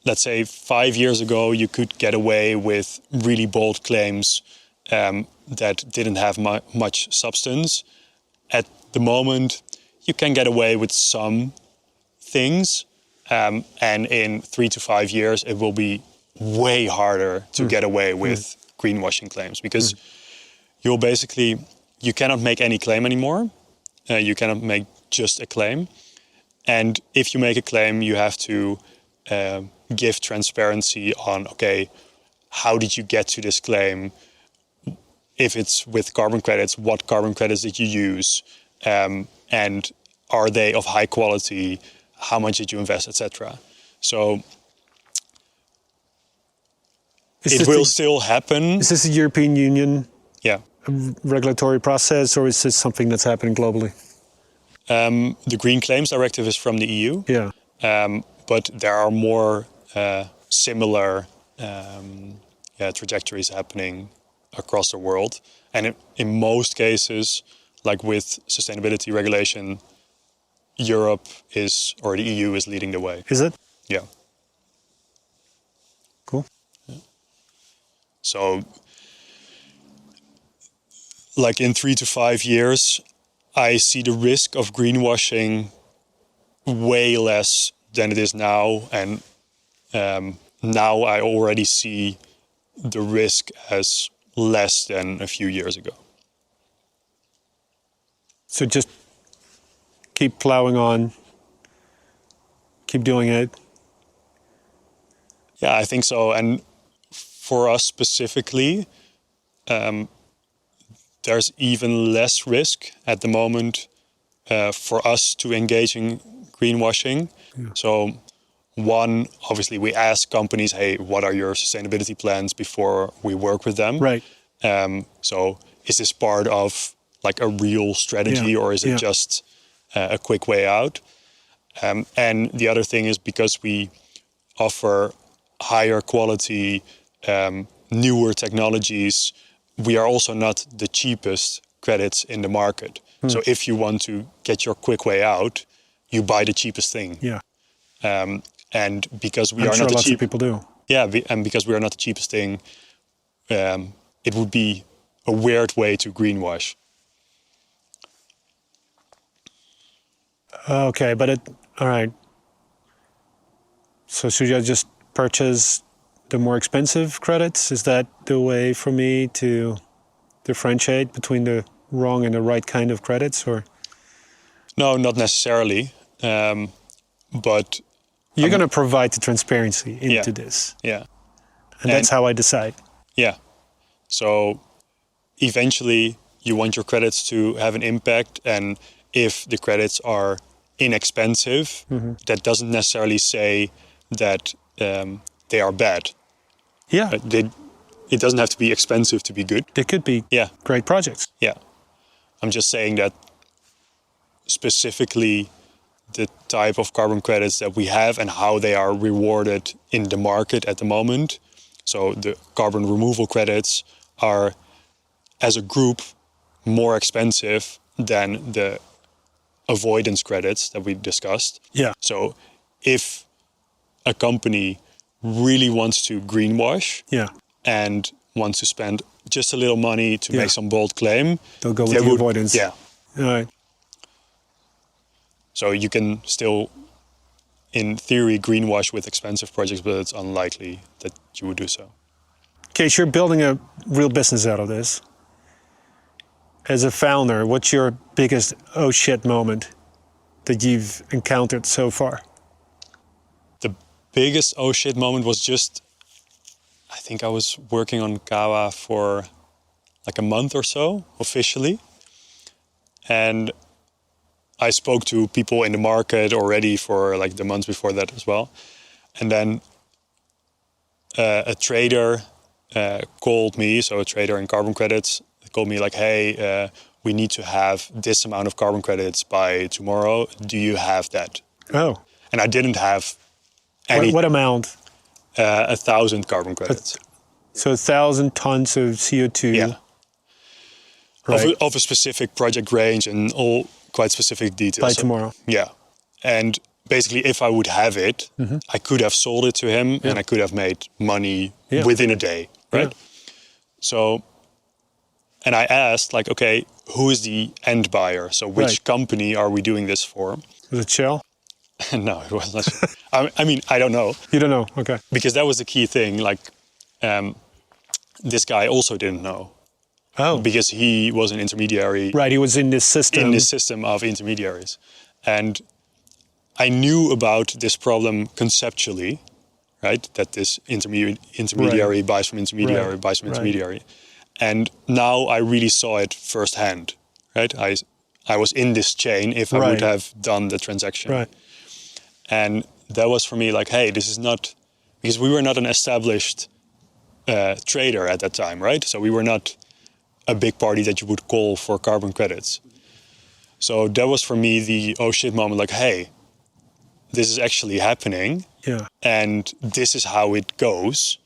let's say 5 years ago, you could get away with really bold claims that didn't have much substance. At the moment, you can get away with some things, and in 3 to 5 years it will be way harder to get away with greenwashing claims, because you cannot make any claim anymore. You cannot make just a claim, and if you make a claim, you have to give transparency on, okay, how did you get to this claim? If it's with carbon credits, what carbon credits did you use? And are they of high quality? How much did you invest, etc.? So it will still happen. Is this a European Union Yeah. regulatory process, or is this something that's happening globally? The Green Claims Directive is from the EU. Yeah. But there are more similar trajectories happening across the world. And in most cases, like with sustainability regulation, Europe is, or the EU is leading the way. Is it? Yeah. Cool. So, like in 3 to 5 years, I see the risk of greenwashing way less than it is now. And now I already see the risk as less than a few years ago. So just keep plowing on, keep doing it. Yeah, I think so. And for us specifically, there's even less risk at the moment for us to engage in greenwashing. Yeah. So one, obviously we ask companies, hey, what are your sustainability plans before we work with them? Right. So is this part of like a real strategy, or is it just a quick way out? And the other thing is, because we offer higher quality, newer technologies, we are also not the cheapest credits in the market. So if you want to get your quick way out, you buy the cheapest thing. Yeah. And because we I'm are sure not the lots of people do. Yeah, and because we are not the cheapest thing, it would be a weird way to greenwash. Okay, but all right. So should I just purchase the more expensive credits? Is that the way for me to differentiate between the wrong and the right kind of credits, or? No, not necessarily. But you're going to provide the transparency into this. Yeah. And that's how I decide. Yeah. So eventually you want your credits to have an impact, and if the credits are inexpensive, that doesn't necessarily say that they are bad. Yeah. It doesn't have to be expensive to be good. They could be great projects. Yeah. I'm just saying that specifically the type of carbon credits that we have and how they are rewarded in the market at the moment. So the carbon removal credits are, as a group, more expensive than the avoidance credits that we discussed. Yeah. So if a company really wants to greenwash and wants to spend just a little money to make some bold claim, they'll go with the avoidance. Yeah. All right. So you can still, in theory, greenwash with expensive projects, but it's unlikely that you would do so. Kees, you're building a real business out of this. As a founder, what's your biggest oh shit moment that you've encountered so far? The biggest oh shit moment was just, I think I was working on Cawa for like a month or so, officially. And I spoke to people in the market already for like the months before that as well. And then a trader called me, so a trader in carbon credits, called me like, hey, we need to have this amount of carbon credits by tomorrow. Do you have that? Oh. And I didn't have any. What amount? 1,000 carbon credits. So 1,000 tons of CO2. Yeah. Right. Of a specific project range and all quite specific details. By tomorrow. Yeah. And basically, if I would have it, I could have sold it to him and I could have made money within a day, right? Yeah. So And I asked, like, okay, who is the end buyer? So which Right. company are we doing this for? Was it Shell? No, it wasn't. I mean, I don't know. You don't know. Okay. Because that was the key thing. Like, this guy also didn't know. Oh. Because he was an intermediary Right. He was in this system. in this system of intermediaries. And I knew about this problem conceptually, right? That this intermediary buys from intermediary, Right. buys from Right. intermediary. And now I really saw it firsthand, right? I was in this chain if I would Right. have done the transaction. Right. And that was for me like, hey, this is not, because we were not an established trader at that time, right? So we were not a big party that you would call for carbon credits. So that was for me the oh shit moment, like, hey, this is actually happening. Yeah. And this is how it goes.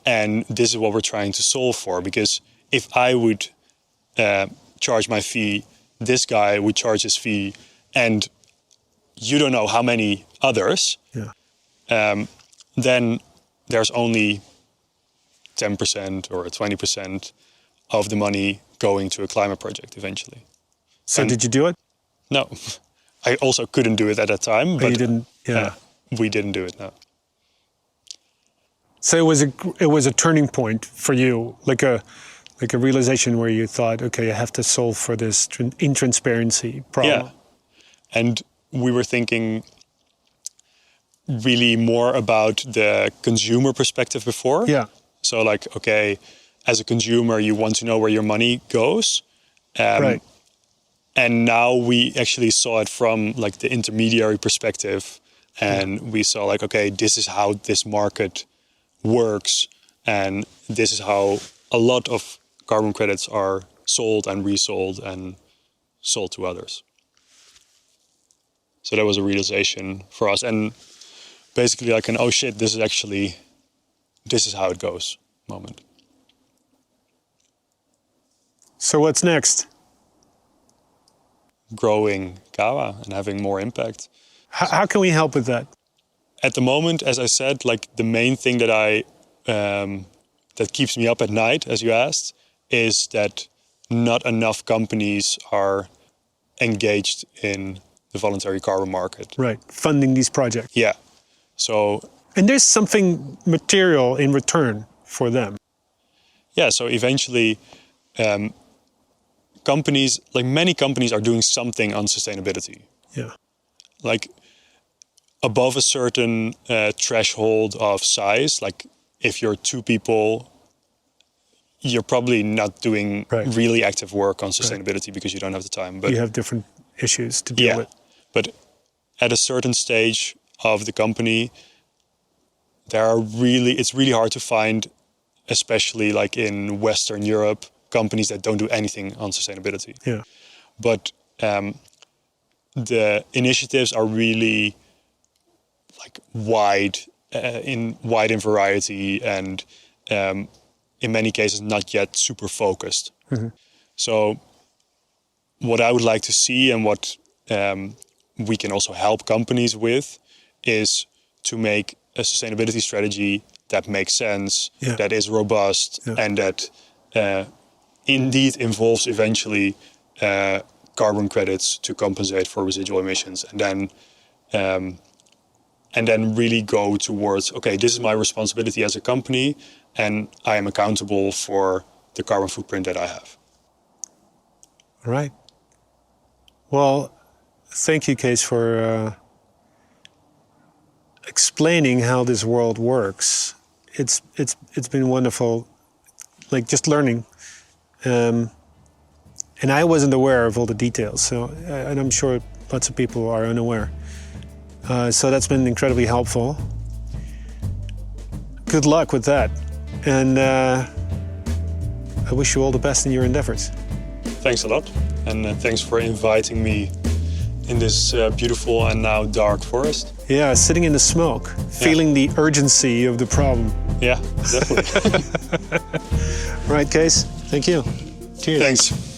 And this is what we're trying to solve for. Because if I would charge my fee, this guy would charge his fee, and you don't know how many others, Yeah. then there's only 10% or 20% of the money going to a climate project eventually. So And- did you do it? No, I also couldn't do it at that time. But But you didn't. Yeah. we didn't do it, no. So it was a turning point for you, like a realization where you thought, okay, I have to solve for this intransparency problem. Yeah. And we were thinking really more about the consumer perspective before. Yeah. So like, okay, as a consumer, you want to know where your money goes. Right. And now we actually saw it from like the intermediary perspective. And we saw like, okay, this is how this market works. And this is how a lot of carbon credits are sold and resold and sold to others. So that was a realization for us. And basically like an, oh shit, this is how it goes moment. So what's next? Growing Cawa and having more impact. How can we help with that? At the moment, as I said, like the main thing that that keeps me up at night, as you asked, is that not enough companies are engaged in the voluntary carbon market. Right. Funding these projects. Yeah. So And there's something material in return for them. yeah, so eventually companies, like many companies are doing something on sustainability. Yeah. Like above a certain threshold of size, like if you're 2 people, you're probably not doing Right. really active work on sustainability because you don't have the time. But You have different issues to deal yeah, with. but at a certain stage of the company, it's really hard to find, especially like in Western Europe, companies that don't do anything on sustainability. Yeah. But the initiatives are really like wide in variety, and in many cases not yet super focused. So what I would like to see, and what we can also help companies with, is to make a sustainability strategy that makes sense, Yeah. that is robust, Yeah. and that indeed involves eventually carbon credits to compensate for residual emissions, and then really go towards, okay, this is my responsibility as a company, and I am accountable for the carbon footprint that I have. All right. Well, thank you, Kees, for explaining how this world works. It's been wonderful, like just learning. And I wasn't aware of all the details, so and I'm sure lots of people are unaware. So that's been incredibly helpful. Good luck with that, and I wish you all the best in your endeavors. Thanks a lot, and thanks for inviting me in this beautiful and now dark forest. Yeah, sitting in the smoke, feeling the urgency of the problem. Yeah, definitely. Right, Kees? Thank you. Cheers. Thanks.